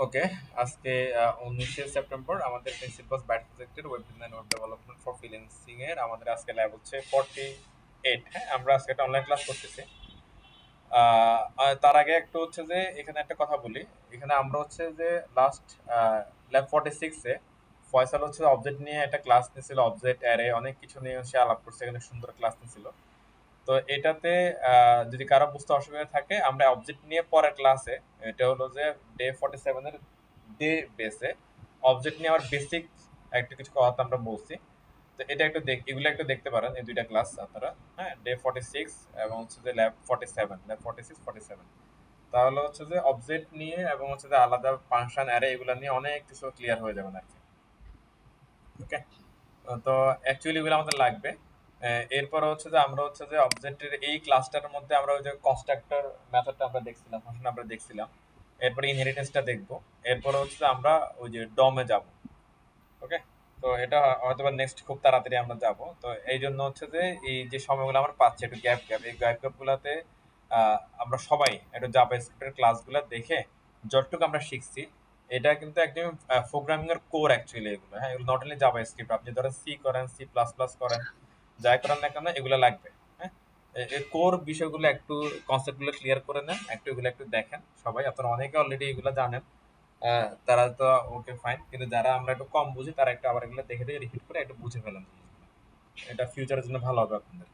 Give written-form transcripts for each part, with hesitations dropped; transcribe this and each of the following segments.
ওকে, আজকে 19শে সেপ্টেম্বর আমাদের principles bat প্রজেক্টের web design web development for freelancing এর আমাদের আজকে ল্যাব হচ্ছে 48। হ্যাঁ, আমরা আজকে একটা অনলাইন ক্লাস করতেছি। তার আগে একটু হচ্ছে যে এখানে একটা কথা বলি। এখানে আমরা হচ্ছে যে লাস্ট ল্যাব 46-এ ফয়সাল হচ্ছে অবজেক্ট নিয়ে একটা ক্লাস নিয়েছিল, অবজেক্ট অ্যারে অনেক কিছু নিয়ে সে আলাপ করছে, এখানে সুন্দর ক্লাস নিয়েছিল। তো এটাতে যদি কারো বুঝতে অসুবিধা থাকে, আমরা অবজেক্ট নিয়ে পরের ক্লাসে, এটা হলো যে ডে 47-এর ডে বেসে অবজেক্ট নিয়ে আমার বেসিক একটা কিছু কথা আমরা বলছি। তো এটা একটু এগুলো একটু দেখতে পারেন, এই দুইটা ক্লাস আপনারা। হ্যাঁ, ডে 46 এবং হচ্ছে যে ল্যাব 47, ল্যাব 46 47। তাহলে হচ্ছে যে অবজেক্ট নিয়ে এবং হচ্ছে যে আলাদা ফাংশন অ্যারে এগুলো নিয়ে অনেক কিছু ক্লিয়ার হয়ে যাবে আর কি। ওকে, তো অ্যাকচুয়ালি এগুলো আমাদের লাগবে। এরপর হচ্ছে যে আমরা হচ্ছে যে অবজেক্টের এই ক্লাসটার মধ্যে আমরা ওই যে কনস্ট্রাক্টর মেথডটা আমরা দেখছিলাম, ফাংশন আমরা দেখছিলাম। এরপরে ইনহেরিটেন্সটা দেখবো। এরপরে হচ্ছে যে আমরা ওই যে ডমে যাব। ওকে, তো এটা হয়তো বা নেক্সট খুব তাড়াতাড়ি আমরা যাব। তো এই জন্য হচ্ছে যে এই যে সময়গুলো আমরা পাচ্ছি একটু গ্যাপ গ্যাপ, এই গ্যাপ গ্যাপ গুলাতে আমরা সবাই একটু জাভাস্ক্রিপ্টের ক্লাসগুলো দেখে যতটুকু আমরা শিখছি, এটা কিন্তু একদম প্রোগ্রামিং এর কোর অ্যাকচুয়ালি এগুলো। হ্যাঁ, এগুলো নট অনলি জাভাস্ক্রিপ্ট, আপনি ধরেন সি করেন, সি প্লাস প্লাস করেন, যাই করেন না কেন এগুলো লাগবে। হ্যাঁ, এই কোর বিষয়গুলো একটু, কনসেপ্টগুলো ক্লিয়ার করে নেন, একটু এগুলো একটু দেখেন সবাই। আপনারা অনেকে অলরেডি এগুলো জানেন, তারা তো ওকে ফাইন, কিন্তু যারা আমরা একটু কম বুঝি তারা একটু আবার এগুলো দেখে দেখে রিপিট করে একটু বুঝে ফেলেন জিনিসগুলো। এটা ফিউচারের জন্য ভালো হবে আপনাদের।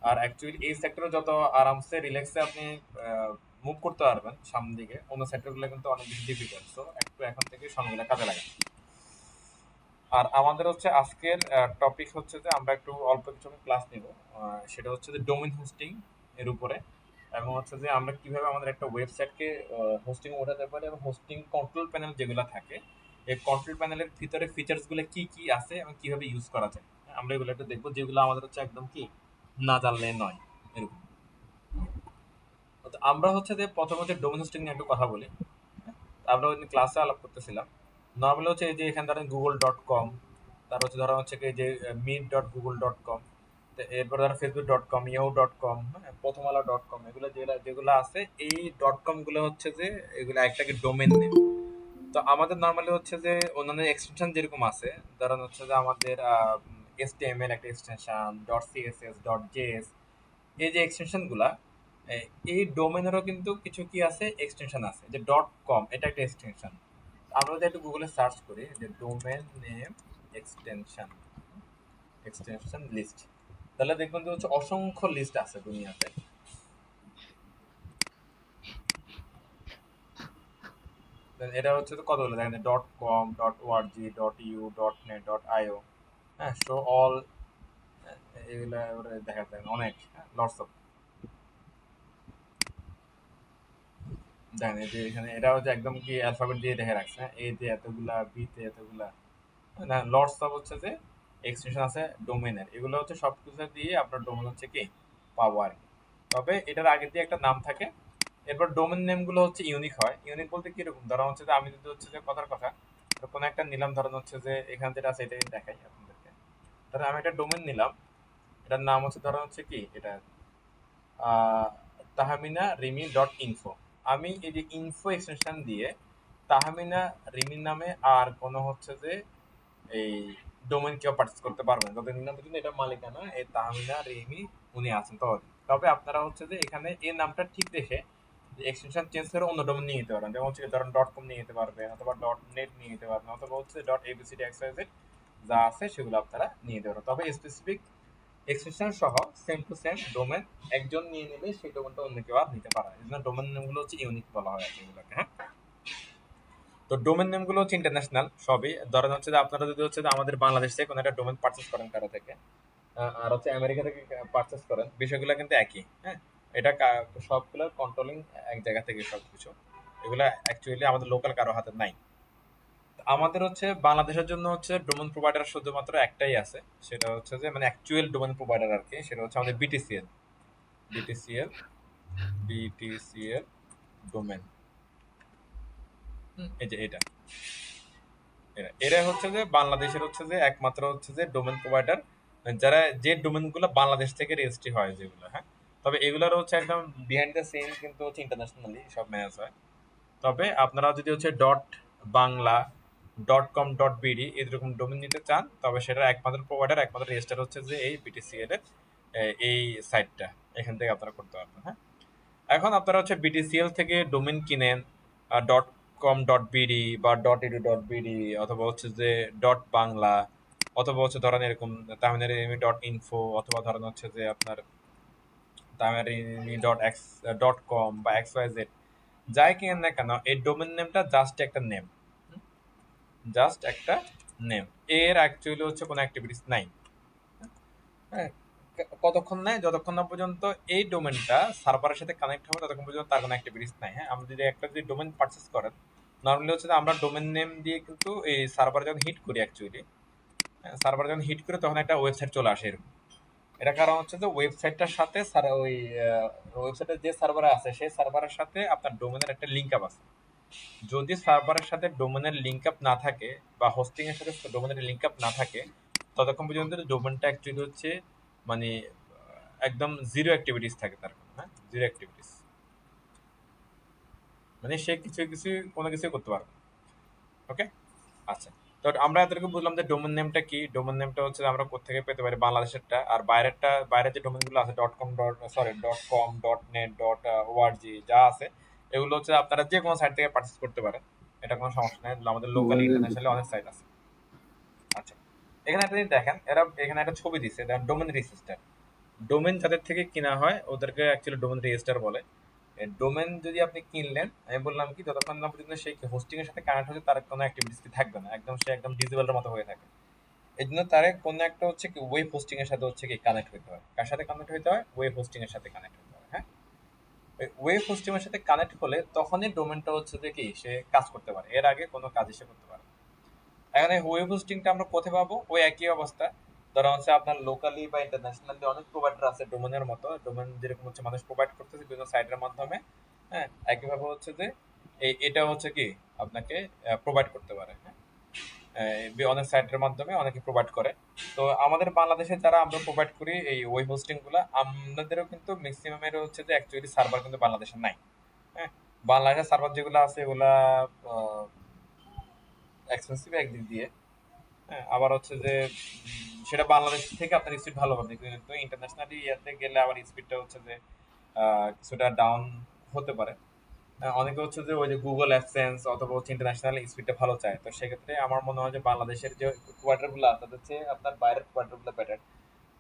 আর অ্যাকচুয়ালি এই সেক্টরে যত আরামসে রিল্যাক্সে আপনি মুভ করতে পারবেন সামনের দিকে, অন্য সেক্টরগুলো কিন্তু অনেক বেশি ডিফিকাল্ট। সো একটু এখন থেকে সময়গুলো কাজে লাগান। আর আমাদের হচ্ছে আজকের টপিক হচ্ছে যে আমরা একটু অল্প কিছু ক্লাস নিব। সেটা হচ্ছে যে ডোমেইন হোস্টিং এর উপরে, এবং হচ্ছে যে আমরা কিভাবে আমাদের একটা ওয়েবসাইটকে হোস্টিং ওঠাতে পারি, এবং হোস্টিং কন্ট্রোল প্যানেল যেগুলো থাকে, এই কন্ট্রোল প্যানেলের ভিতরে ফিচার্স গুলো কি কি আছে এবং কিভাবে ইউজ করা যায়। আমরা এগুলো একটু দেখবো, যেগুলো আমাদের হচ্ছে একদম কি না জানলে নয় এরকম। তো আমরা হচ্ছে যে প্রথমে হচ্ছে ডোমেইন হোস্টিং নিয়ে একটু কথা বলি। আমরা ওই ক্লাসে আলাপ করতেছিলাম। নর্মালি হচ্ছে এই যে এখানে ধরেন google.com, তার হচ্ছে ধরেন হচ্ছে কি যে meet.google.com, এরপর ধরেন facebook.com, yahoo.com, প্রথম আলো.com, এগুলো যেগুলো যেগুলো আছে, এই ডট কম গুলো হচ্ছে যে এগুলো একটাকে ডোমেন নেম। তো আমাদের নর্মালি হচ্ছে যে অন্যান্য এক্সটেনশন যেরকম আছে, ধরেন হচ্ছে যে আমাদের HTML একটা extension, dot CSS, dot JS, এই যে এক্সটেনশন গুলা, এই ডোমেনেরও কিন্তু কিছু কি আছে, এক্সটেনশন আছে। যে ডট কম এটা একটা এক্সটেনশন। আমরা যদি একটু গুগলে সার্চ করি যে domain name extension, extension list, তাহলে দেখবেন যে হচ্ছে অসংখ্য লিস্ট আছে দুনিয়াতে। Then এটা হচ্ছে তো কতগুলো দেখেন, dot com, dot ORG, dot U, dot net, dot IO. হ্যাঁ, শো অল, এগুলা এবারে দেখা যায় অনেক, লটস অফ। দেখেন এই যে এখানে এটা হচ্ছে একদম কি অ্যালফাবেট দিয়ে দেখে রাখছে, হ্যাঁ, এ তে এতগুলা, বি তে এতগুলা, না লটস অফ হচ্ছে যে এক্সটেনশন আছে ডোমেনের। এগুলো হচ্ছে সবকিছু দিয়ে আপনার ডোমেন হচ্ছে কি পাবো আর কি। তবে এটার আগে দিয়ে একটা নাম থাকে। এরপর ডোমেন নেম গুলো হচ্ছে ইউনিক হয়। ইউনিক বলতে কিরকম, ধরা হচ্ছে যে আমি যদি হচ্ছে যে কথার কথা কোনো একটা নিলাম, ধরেন হচ্ছে যে এখানে যেটা আছে এটাই দেখাই আপনাদেরকে। ধরেন আমি একটা ডোমেন নিলাম, এটার নাম হচ্ছে ধরেন হচ্ছে কি এটা আহ, তাহমিনা রিমি ডট ইনফো। আমি এই যে ইনফো এক্সটেনশন দিয়ে তাহমিনা রিমির নামে আর কোনো হচ্ছে যে এই ডোমেন কেউ পার্চেস করতে পারবেন, যতদিন না পর্যন্ত এটা মালিকানা এই তাহমিনা রিমি উনি আছেন ততদিন। তবে আপনারা হচ্ছে যে এখানে এই নামটা ঠিক রেখে এক্সটেনশন চেঞ্জ করে অন্য ডোমেন নিয়ে নিতে পারেন, যেমন হচ্ছে ধরেন ডট কম নিয়ে নিতে পারবেন, অথবা ডট নেট নিয়ে নিতে পারবেন, অথবা হচ্ছে ডট এবিসিডি এক্সওয়াইজেড যা আছে সেগুলো আপনারা নিয়ে নিতে পারেন। তবে স্পেসিফিক এক্সটেনশন সহ সেম টু সেম ডোমেন একজন নিয়ে নিলে সেই ডোমেনটা অন্য কেউ আর নিতে পারে না। এই জন্য ডোমেন নেমগুলো হচ্ছে ইউনিক বলা হয় আর কি এগুলোকে। হ্যাঁ, তো ডোমেন নেম গুলো হচ্ছে ইন্টারন্যাশনাল সবই। ধরেন হচ্ছে যে আপনারা যদি হচ্ছে যে আমাদের বাংলাদেশ থেকে কোনো একটা ডোমেন পারচেস করেন কারো থেকে, আর হচ্ছে আমেরিকা থেকে পারচেস করেন, বিষয়গুলো কিন্তু একই। হ্যাঁ, এটা সবগুলো কন্ট্রোলিং এক জায়গা থেকে সবকিছু, এগুলা অ্যাকচুয়ালি আমাদের লোকাল কারো হাতে নাই। আমাদের হচ্ছে বাংলাদেশের জন্য হচ্ছে ডোমেন প্রোভাইডার শুধুমাত্র একটাই আছে, সেটা হচ্ছে যে মানে অ্যাকচুয়াল ডোমেন প্রোভাইডার আর কি, সেটা হচ্ছে আমাদের বিটিসিএল। বিটিসিএল, বিটিসিএল ডোমেন, এই যে এটা, এরা হচ্ছে যে বাংলাদেশের হচ্ছে যে একমাত্র হচ্ছে যে ডোমেন প্রোভাইডার, যারা যে ডোমেন গুলো বাংলাদেশ থেকে রেজিস্ট্রি হয় যেগুলো। হ্যাঁ, তবে এগুলোর হচ্ছে একদম বিহাইন্ড দ্য সিন কিন্তু হচ্ছে ইন্টারন্যাশনালি সব ম্যানেজ হয়। তবে আপনারা যদি হচ্ছে ডট বাংলা .com.bd এরকম ডোমেন নিতে চান, তবে সেটার একমাত্র প্রোভাইডার, একমাত্র রেজিস্টার হচ্ছে যে এই বিটিসিএল এর এই সাইটটা। এখান থেকে আপনারা করতে পারবেন। হ্যাঁ, এখন আপনারা হচ্ছে বিটিসিএল থেকে ডোমেন কিনেন .com.bd বা .edu.bd অথবা হচ্ছে যে বাংলা, অথবা হচ্ছে ধরেন এরকম তামিনারিমি.info, অথবা ধরেন হচ্ছে যে আপনার তামিনারিমি.কম বা XYZ, যাই কিনেন না কেন, এই ডোমেন নেমটা জাস্ট একটা নেম, জাস্ট একটা নেম। এর অ্যাকচুয়ালি হচ্ছে কোনো অ্যাক্টিভিটিস নাই। হ্যাঁ, কতক্ষণ নাই? যতক্ষণ না পর্যন্ত এই ডোমেনটা সার্ভারের সাথে কানেক্ট হবে ততক্ষণ পর্যন্ত তার কোনো অ্যাক্টিভিটিস নাই। হ্যাঁ, আপনি যদি একটা ডোমেন পারচেস করেন, নর্মালি হচ্ছে যে আমরা ডোমেন নেম দিয়ে কিন্তু এই সার্ভার যখন হিট করি, অ্যাকচুয়ালি সার্ভার যখন হিট করে তখন একটা ওয়েবসাইট চলে আসে এরকম। এটা কারণ হচ্ছে যে ওয়েবসাইটটার সাথে ওই ওয়েবসাইটের যে সার্ভার আছে সেই সার্ভারের সাথে আপনার ডোমেনের একটা লিঙ্ক আপ আছে। যদি সার্ভারের সাথে ডোমেনের লিঙ্ক আপ না থাকে বা হোস্টিং এর সাথে ডোমেনের লিঙ্ক আপ না থাকে, ততক্ষণ পর্যন্ত ডোমেনটা অ্যাকচুয়ালি হচ্ছে মানে একদম জিরো অ্যাক্টিভিটিস থাকে তার, হ্যাঁ, জিরো অ্যাক্টিভিটিস, মানে সে কোনো কিছু করতে পারবে। ওকে, আচ্ছা। তো আমরা এতটুকু বুঝলাম যে ডোমেন নেমটা কি। ডোমেন নেমটা হচ্ছে আমরা কোত্থেকে পেতে পারি, বাংলাদেশেরটা। আর বাইরের যে ডোমেনগুলো আছে .com, .net, .org যা আছে, এগুলো হচ্ছে আপনারা যে কোনো সাইট থেকে পারচেস করতে পারেন, এটা কোনো সমস্যা নেই। আমাদের লোকালি ইন্টারন্যাশনালি অনেক সাইট আছে। আচ্ছা, এখানে একটা জিনিস দেখেন, এখানে একটা ছবি দিচ্ছে, ডোমেন রেজিস্টার। ডোমেন যাদের থেকে কিনা হয় ওদেরকে অ্যাকচুয়ালি ডোমেন রেজিস্টার বলে। ডোমেন যদি আপনি কিনলেন, আমি বললাম কি, যতক্ষণ না পর্যন্ত সেই হোস্টিং এর সাথে কানেক্ট হচ্ছে তার কোনো অ্যাক্টিভিটিস থাকবে না, একদম সে একদম ডিজেবলের মতো হয়ে থাকে। এই জন্য তার কোনো একটা হচ্ছে কি ওয়েব হোস্টিং এর সাথে হচ্ছে কি কানেক্ট হতে হয়। কার সাথে কানেক্ট হতে হয়? ওয়েব হোস্টিং এর সাথে কানেক্ট হতে হয়। হ্যাঁ, ওয়েব হোস্টিং এর সাথে কানেক্ট হলে তখনই ডোমেনটা হচ্ছে যে কি সে কাজ করতে পারে, এর আগে কোনো কাজ সে করতে পারে। এখন এই ওয়েব হোস্টিংটা আমরা কোথায় পাবো? ওই একই অবস্থা। ধরো হচ্ছে আপনার লোকালি বা ইন্টারন্যাশনালি অনেক প্রোভাইডার আছে ডোমেনের মতো, ডোমেন যেরকম হচ্ছে মানুষ প্রোভাইড করতেছে বিভিন্ন সাইটের মাধ্যমে। হ্যাঁ, একইভাবে হচ্ছে যে এটা হচ্ছে কি আপনাকে প্রোভাইড করতে পারে। হ্যাঁ, অনেক সাইটের মাধ্যমে অনেকে প্রোভাইড করে। তো আমাদের বাংলাদেশে যারা আমরা প্রোভাইড করি এই ওয়েব হোস্টিং গুলা, আমাদেরও কিন্তু ম্যাক্সিমামের হচ্ছে যে অ্যাকচুয়ালি সার্ভার কিন্তু বাংলাদেশে নাই। হ্যাঁ, বাংলাদেশের সার্ভার যেগুলো আছে এগুলা এক্সপেন্সিভ একদিক দিয়ে। হ্যাঁ, আবার হচ্ছে যে সেটা বাংলাদেশ থেকে আপনার স্পিড ভালো পাবে, কিন্তু ইন্টারন্যাশনালি ইয়াতে গেলে আবার স্পিডটা হচ্ছে যে কিছুটা ডাউন হতে পারে। অনেকে হচ্ছে যে ওই যে গুগল অ্যাডসেন্স অথবা হচ্ছে ইন্টারন্যাশনাল স্পিডটা ভালো চায়। তো সেক্ষেত্রে আমার মনে হয় যে বাংলাদেশের যে কোয়ার্টার গুলো আছে তাদের চেয়ে আপনার বাইরের কোয়ার্টার গুলো বেটার।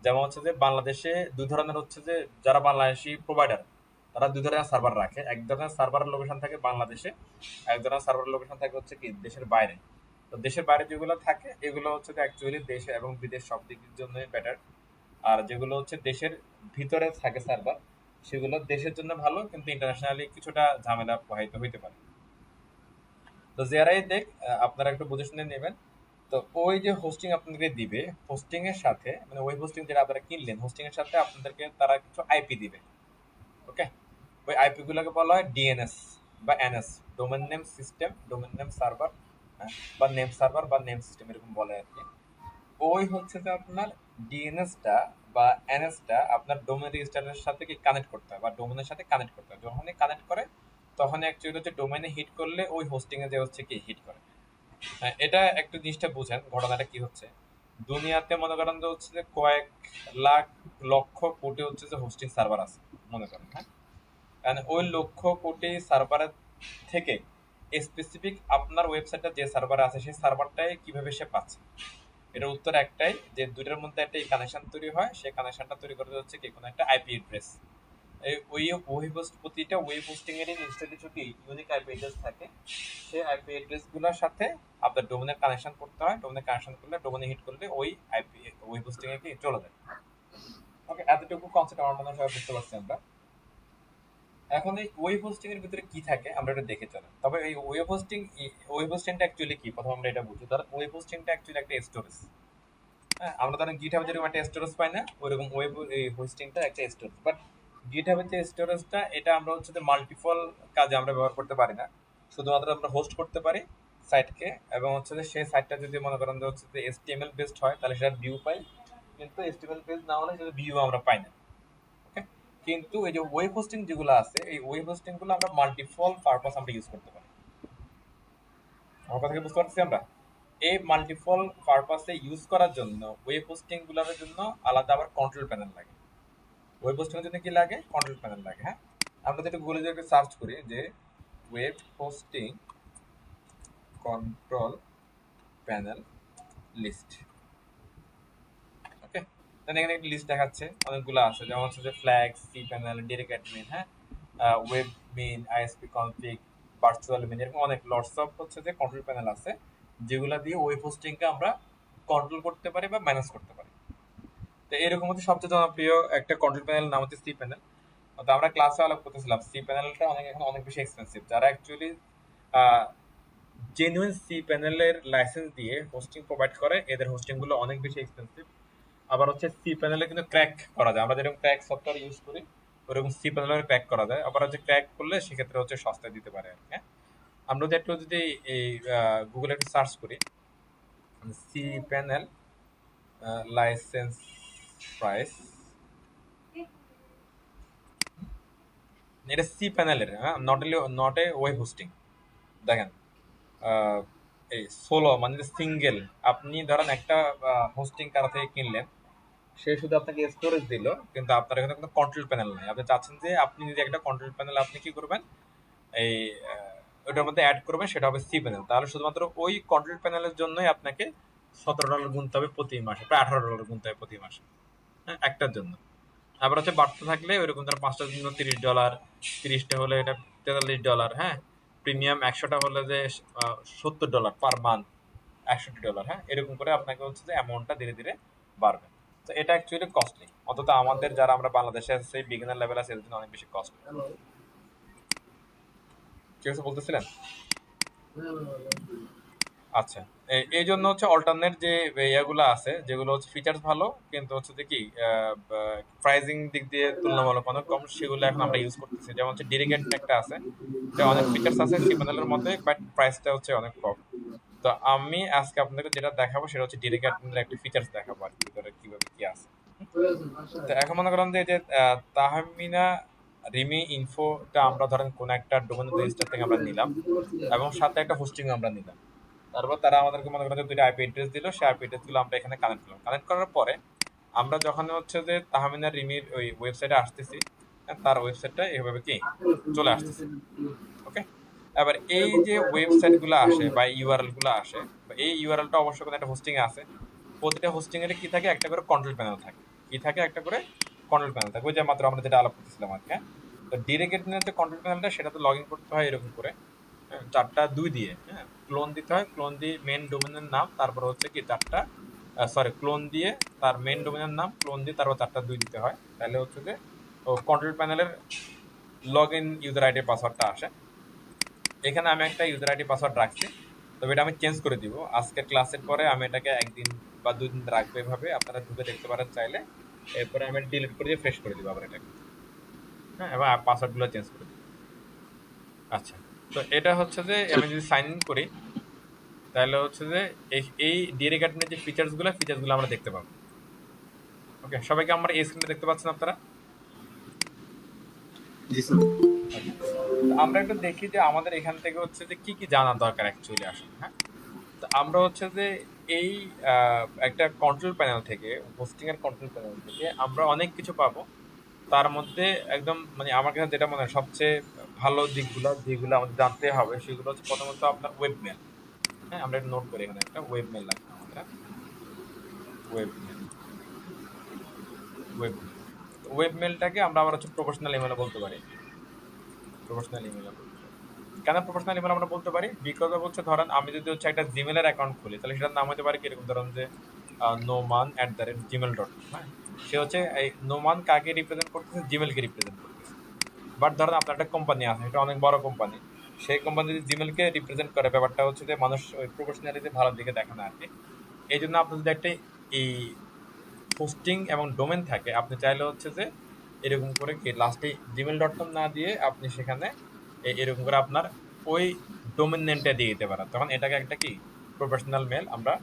যেমন হচ্ছে যে বাংলাদেশে দুই ধরনের হচ্ছে যে যারা বাংলাদেশি প্রোভাইডার, তারা দুই ধরনের সার্ভার রাখে। এক ধরনের সার্ভারের লোকেশন থাকে বাংলাদেশে, এক ধরনের সার্ভারের লোকেশন থাকে হচ্ছে কি দেশের বাইরে। তো দেশের বাইরে যেগুলো থাকে এগুলো হচ্ছে অ্যাকচুয়ালি দেশ এবং বিদেশ সব দিকের জন্য বেটার। আর যেগুলো হচ্ছে দেশের ভিতরে থাকে সার্ভার, সেগুলো দেশের জন্য ভালো, কিন্তু ইন্টারন্যাশনালি কিছুটা ঝামেলা প্রবাহিত হইতে পারে। তো যারাই দেখ, আপনারা একটু বুঝে শুনে নেবেন। তো ওই যে হোস্টিং আপনাদেরকে দিবে, হোস্টিং এর সাথে মানে ওয়েব হোস্টিং যেটা আপনারা কিনলেন, হোস্টিং এর সাথে আপনাদেরকে তারা কিছু আইপি দিবে। ওকে, ওই আইপি গুলোকে বলা হয় ডিএনএস বা NS, domain name system, domain name server, বা নেম সার্ভার বা নেম সিস্টেম এরকম বলে আর কি। ওই হচ্ছে যে আপনার ডিএনএসটা বা এনএসটা আপনার ডোমেন রেজিস্টারের সাথে কি কানেক্ট করতে হয় বা ডোমেনের সাথে কানেক্ট করতে হয়। যখনই কানেক্ট করে তখন অ্যাকচুয়ালি হচ্ছে ডোমেনে হিট করলে ওই হোস্টিং এ যে হচ্ছে কি হিট করে। এটা একটু জিনিসটা বুঝেন, ঘটনাটা কি হচ্ছে। দুনিয়াতে মনে করেন যে হচ্ছে যে কয়েক লাখ লক্ষ কোটি হচ্ছে যে হোস্টিং সার্ভার আছে মনে করেন। হ্যাঁ, কারণ ওই লক্ষ কোটি সার্ভারের থেকে স্পেসিফিক আপনার ওয়েবসাইটটা যে সার্ভারে আছে সেই সার্ভারটাই কিভাবে সে পাচ্ছে। এটার উত্তর একটাই, যে দুইটার মধ্যে একটা কানেকশন তৈরি হয়, সেই কানেকশনটা তৈরি করতে হচ্ছে কি কোনো একটা আইপি অ্যাড্রেস। প্রতিটা ওয়েব হোস্টিং এরই নিশ্চয়ই কিছু কি ইউনিক আইপি অ্যাড্রেস থাকে। সেই আইপি অ্যাড্রেস গুলোর সাথে আপনার ডোমেনের কানেকশন করতে হয়। ডোমেনের কানেকশন করলে, ডোমেনে হিট করলে ওই আইপি ওয়েব হোস্টিং এ কি চলে যায়। ওকে, এতটুকু কনসেপ্ট আমার মনে হয় সবাই বুঝতে পারছি আমরা। এখন এই ওয়েব হোস্টিং এর ভিতরে কি থাকে আমরা এটা দেখে চলেন। তবে এই ওয়েব হোস্টিংটা অ্যাকচুয়ালি কি, প্রথম আমরা এটা বুঝি। ধর ওয়েব হোস্টিংটা অ্যাকচুয়ালি একটা স্টোরেজ। হ্যাঁ, আমরা ধরেন গিটহাবে যেরকম একটা স্টোরেজ পাই না, ওইরকম ওয়েব এই হোস্টিংটা একটা স্টোরেজ। বাট গিটহাবের যে স্টোরেজটা, এটা আমরা হচ্ছে যে মাল্টিপল কাজে আমরা ব্যবহার করতে পারি না। শুধুমাত্র আমরা হোস্ট করতে পারি সাইটকে, এবং হচ্ছে যে সেই সাইটটা যদি মনে করেন যে হচ্ছে যে HTML বেসড হয় তাহলে সেটা ভিউ পাই, কিন্তু HTML বেসড না হলে সেটা ভিউ আমরা পাই না। ওকে, কিন্তু এই যে ওয়েব হোস্টিং যেগুলো আছে এই ওয়েব হোস্টিং গুলো আমরা মাল্টিপল পারপাস আমরা ইউজ করতে পারি। আমার কথা কি বুঝতে পারছি আমরা? এই মাল্টিপল পারপাসে ইউজ করার জন্য ওয়েব হোস্টিং গুলোর জন্য আলাদা আবার কন্ট্রোল প্যানেল লাগে। ওয়েব হোস্টিং এর জন্য কি লাগে? কন্ট্রোল প্যানেল লাগে। হ্যাঁ, আমরা যদি গুগলে যদি সার্চ করি যে web hosting control panel list, okay, then এখানে একটা লিস্ট দেখাচ্ছে, অনেকগুলো আছে, যেমন হচ্ছে যে flag, C panel, direct admin, হ্যাঁ, web min, ISP config, virtual min, এরকম অনেক লটস অফ হচ্ছে যে কন্ট্রোল প্যানেল আছে, যেগুলা দিয়ে ওয়েব হোস্টিংকে আমরা কন্ট্রোল করতে পারি বা ম্যানেজ করতে পারি। তো এরকম হচ্ছে সবচেয়ে জনপ্রিয় একটা কন্ট্রোল প্যানেল নাম হচ্ছে সি প্যানেল। তো আমরা ক্লাসে আলাপ করতেছিলাম সি প্যানেলটা এখন অনেক বেশি এক্সপেন্সিভ। যারা অ্যাকচুয়ালি জেনুইন সি প্যানেলের লাইসেন্স দিয়ে হোস্টিং প্রোভাইড করে, এদের হোস্টিং গুলো অনেক বেশি এক্সপেন্সিভ। আবার হচ্ছে সি প্যানেলে কিন্তু ক্র্যাক করা যায়, আমরা যেরকম ক্র্যাক সফটওয়্যার ইউজ করি ওরকম সি প্যানেলে ক্র্যাক করা যায়। আবার হচ্ছে ক্র্যাক করলে সেক্ষেত্রে হচ্ছে সস্তায় দিতে পারে আর কি। হ্যাঁ, আমরা যদি একটু যদি এই গুগলে একটু সার্চ করি সি প্যানেল লাইসেন্স প্রাইস, এটা সি প্যানেলের, হ্যাঁ, নট এ ওয়েব হোস্টিং। দেখেন এই সোলো মানে সিঙ্গেল, আপনি ধরেন একটা হোস্টিং কারো থেকে কিনলেন, সে শুধু আপনাকে স্টোরেজ দিল, কিন্তু আপনার এখানে কোনো কন্ট্রোল প্যানেল নাই। আপনি চাচ্ছেন যে আপনি যদি একটা কন্ট্রোল প্যানেল আপনি কি করবেন, এই ওটার মধ্যে অ্যাড করবেন, সেটা হবে সি প্যানেল। তাহলে শুধুমাত্র ওই কন্ট্রোল প্যানেলের জন্যই আপনাকে $17 গুনতে হবে প্রতি মাসে, প্রায় $18 গুনতে হবে প্রতি মাসে, হ্যাঁ, একটার জন্য। আবার হচ্ছে বাড়তে থাকলে ওইরকম ধর 5টার জন্য $30, 30টা হলে এটা $43, হ্যাঁ, প্রিমিয়াম 100টা হলে যে $70 পার মান্থ, $61, হ্যাঁ, এরকম করে আপনাকে হচ্ছে যে অ্যামাউন্টটা ধীরে ধীরে বাড়বে। তো এটা অ্যাকচুয়ালি কস্টলি, অন্তত আমাদের যারা আমরা বাংলাদেশে আছে বিগিনার লেভেল আছে এর জন্য অনেক বেশি কস্টলি। কি কিছু বলতেছিলেন? আচ্ছা, এই জন্য হচ্ছে অল্টারনেট যে ইয়াগুলো আছে, যেগুলো হচ্ছে ফিচার্স ভালো কিন্তু হচ্ছে যে কি প্রাইজিং দিক দিয়ে তুলনামূলক অনেক কম, সেগুলো এখন আমরা ইউজ করতেছি। যেমন হচ্ছে ডিরিগেট একটা আছে, যে অনেক ফিচার্স আছে সি প্যানেলের মধ্যে, বাট প্রাইসটা হচ্ছে অনেক কম। তো আমি আজকে আপনাদের যেটা দেখাবো সেটা হচ্ছে ডিরেক্ট অ্যাডমিনের একটা ফিচার্স দেখাবো আর কি, ভিতরে কিভাবে কি আছে। তো এখন মনে করলাম যে এই যে তাহমিনা রিমি ইনফোটা আমরা ধরেন কোন একটা ডোমেন রেজিস্টার থেকে আমরা নিলাম এবং সাথে একটা হোস্টিং আমরা নিলাম। তারপর তারা আমাদেরকে মনে করেন যে দুইটা আইপি অ্যাড্রেস দিল, সেই আইপি অ্যাড্রেস গুলো আমরা এখানে কানেক্ট করলাম। কানেক্ট করার পরে আমরা যখন হচ্ছে যে তাহমিনা রিমির ওই ওয়েবসাইটে আসতেছি, তার ওয়েবসাইটটা এইভাবে কি চলে আসতেছে, ওকে। এবার এই যে ওয়েবসাইট গুলো আসে বা ইউআরএল গুলো আসে, এই ইউআরএলটা অবশ্যই কোনো একটা হোস্টিং এ আছে। প্রতিটা হোস্টিং এর কি থাকে, একটা করে কন্ট্রোল প্যানেল থাকে। কি থাকে? একটা করে কন্ট্রোল প্যানেল থাকে, ওই যে মাত্র আমরা যেটা আলাপ করতেছিলাম আর কি। হ্যাঁ, তো ডিরেক্ট এডমিনের যে কন্ট্রোল প্যানেলটা, সেটা তো লগ ইন করতে হয় এরকম করে, হ্যাঁ, 4টা 2 দিয়ে, হ্যাঁ, ক্লোন দিতে হয়, ক্লোন দিয়ে মেন ডোমেনের নাম, তারপর হচ্ছে কি 4টা ক্লোন দিয়ে তার মেন ডোমেনের নাম, ক্লোন দিয়ে তারপর 4টা 2 দিতে হয়। তাহলে হচ্ছে যে কন্ট্রোল প্যানেলের লগ ইন ইউজার আইডি পাসওয়ার্ডটা আসে। এখানে আমি একটা ইউজার আইডি পাসওয়ার্ড রাখছি, তবে এটা আমি চেঞ্জ করে দিব আজকের ক্লাসের পরে। আমি এটাকে 1 দিন বা 2 দিন রাখবো, এভাবে আপনারা ঢুকে দেখতে পারেন চাইলে। এরপরে আমি ডিলিট করে দিয়ে ফ্রেশ করে দিব আবার এটাকে, হ্যাঁ, এবং পাসওয়ার্ডগুলো চেঞ্জ করে দিব। আচ্ছা, তো এটা হচ্ছে যে আমি যদি সাইন ইন করি, তাহলে হচ্ছে যে এই ডিরেক্ট অ্যাডমিনের যে ফিচার্সগুলো আমরা দেখতে পাবো। ওকে, সবাইকে আমার এই স্ক্রিনে দেখতে পাচ্ছেন আপনারা? আমরা একটু দেখি যে আমাদের এখান থেকে হচ্ছে যে কি কি জানা দরকার অ্যাকচুয়ালি আসলে। হ্যাঁ, তো আমরা হচ্ছে যে এই একটা কন্ট্রোল প্যানেল থেকে, হোস্টিং এর কন্ট্রোল প্যানেল থেকে আমরা অনেক কিছু পাবো। তার মধ্যে একদম মানে আমার কাছে যেটা মনে হয় সবচেয়ে ভালো দিকগুলো যেগুলো আমাদের জানতে হবে, সেগুলো হচ্ছে প্রথমত আপনার ওয়েব মেল। হ্যাঁ, আমরা একটা নোট করি, এখানে একটা ওয়েব মেল লাগবে আমাদের। Web mail, web mail, web মেলটাকে আমরা আবার হচ্ছে প্রফেশনাল ইমেলও বলতে পারি। প্রফেশনাল ইমেল কেন প্রফেশনাল ইমেল আমরা বলতে পারি? বিকজ অফ হচ্ছে ধরেন আমি যদি হচ্ছে একটা জিমেলের অ্যাকাউন্ট খুলি, তাহলে সেটার নাম হতে পারে কিরকম, ধরেন যে noman@gmail.com। হ্যাঁ, সে হচ্ছে এই নোমান কাকে রিপ্রেজেন্ট করতেছে? জিমেলকে রিপ্রেজেন্ট করতেছে। বাট ধরেন আপনার একটা কোম্পানি আছে, এটা অনেক বড় কোম্পানি, সেই কোম্পানি যদি জিমেলকে রিপ্রেজেন্ট করে, ব্যাপারটা হচ্ছে যে মানুষ ওই প্রফেশনালিটি ভালো দিকে দেখে না আর কি। এই জন্য আপনার যদি একটা এই হোস্টিং এবং ডোমেন থাকে, আপনি চাইলে হচ্ছে যে এরকম করে কি লাস্টে gmail.com না দিয়ে আপনি সেখানে এরকম করে আপনার ওই ডোমেন নেমটা দিয়ে দিতে পারেন, তখন এটাকে একটা কি প্রফেশনাল মেল আমরা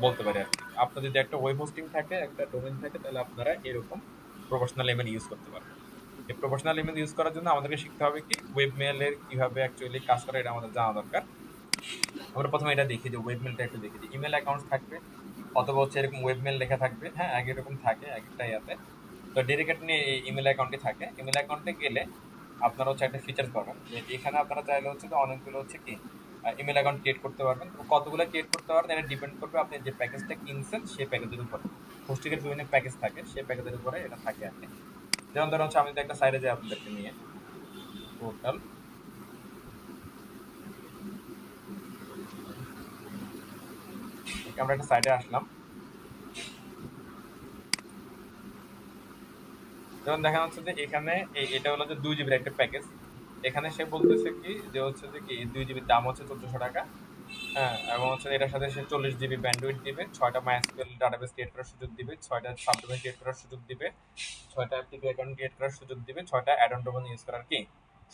বলতে পারি আর কি। আপনার যদি একটা ওয়েব হোস্টিং থাকে, একটা ডোমেন থাকে, তাহলে আপনারা এরকম প্রফেশনাল ইমেল ইউজ করতে পারবেন। এই প্রফেশনাল ইমেল ইউজ করার জন্য আমাদেরকে শিখতে হবে কি ওয়েব মেলের কিভাবে অ্যাকচুয়ালি কাজ করে, এটা আমাদের জানা দরকার। আমরা প্রথমে এটা দেখি যে ওয়েবমেলটা একটু দেখি যে ইমেল অ্যাকাউন্ট থাকবে অথবা হচ্ছে এরকম ওয়েবমেল লেখা থাকবে, হ্যাঁ এক এরকম থাকে এক একটা ইয়াতে। তো ডেডিকেট নিয়ে এই ইমেল অ্যাকাউন্টে থাকে। ইমেল অ্যাকাউন্টে গেলে আপনারা হচ্ছে একটা ফিচার পাবেন যে এখানে আপনারা চাইলে হচ্ছে যে অনেকগুলো হচ্ছে কি ইমেল অ্যাকাউন্ট ক্রিয়েট করতে পারবেন। তো কতগুলো ক্রিয়েট করতে পারবেন এটা ডিপেন্ড করবে আপনি যে প্যাকেজটা কিনছেন সেই প্যাকেজের উপর। হোস্টিংয়ের বিভিন্ন প্যাকেজ থাকে, সেই প্যাকেজের উপরে এটা থাকে আর কি। যেমন ধরুন হচ্ছে আমি যদি একটা সাইডে যাই আপনাদেরকে নিয়ে টোটাল, আমরা একটা সাইডে আসলাম। যেমন দেখা যাচ্ছে যে এখানে এটা হলো যে 2 জিবির একটা প্যাকেজ। এখানে সে বলতেছে কি যে হচ্ছে যে কি 2 জিবির দাম হচ্ছে 1400 টাকা। হ্যাঁ, এবং হচ্ছে এটার সাথে সে 40 জিবি ব্যান্ডউইথ দিবে, 6টা মাইএসকিউএল ডাটাবেস ক্রিয়েট করার সুযোগ দিবে, 6টা সাবডোমেইন ক্রিয়েট করার সুযোগ দিবে, 6টা অ্যাপ্লিকেশন অ্যাকাউন্ট ক্রিয়েট করার সুযোগ দিবে, 6টা অ্যাড অন ডোমেইন ইউজ করার কি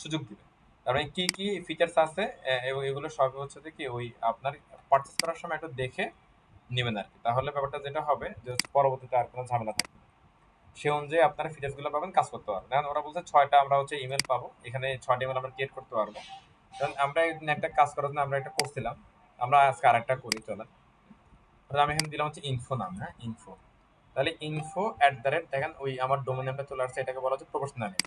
সুযোগ দিবে। তার মানে কি কি ফিচার্স আছে এবং এগুলো সব হচ্ছে যে কি ওই আপনার পারচেজ করার সময় একটু দেখে নেবেন আর কি। তাহলে ব্যাপারটা যেটা হবে যে হচ্ছে পরবর্তীতে আর কোনো ঝামেলা থাকবে না। সে অনুযায়ী আপনারা ফিচার্স গুলো পাবেন, কাজ করতে পারবেন। এখন ওরা বলছে 6টা আমরা হচ্ছে ইমেল পাবো, এখানে 6টা ইমেল আমরা ক্রিয়েট করতে পারবো। কারণ আমরা একদিন একটা কাজ করার জন্য আমরা একটা করছিলাম, আমরা আজকে আরেকটা করি চলেন। আমি এখানে দিলাম হচ্ছে ইনফো নাম, হ্যাঁ ইনফো। তাহলে ইনফো অ্যাট দ্য রেট দেখেন ওই আমার ডোমেন নামটা চলে আসছে, এটাকে বলা হচ্ছে প্রফেশনাল নেম।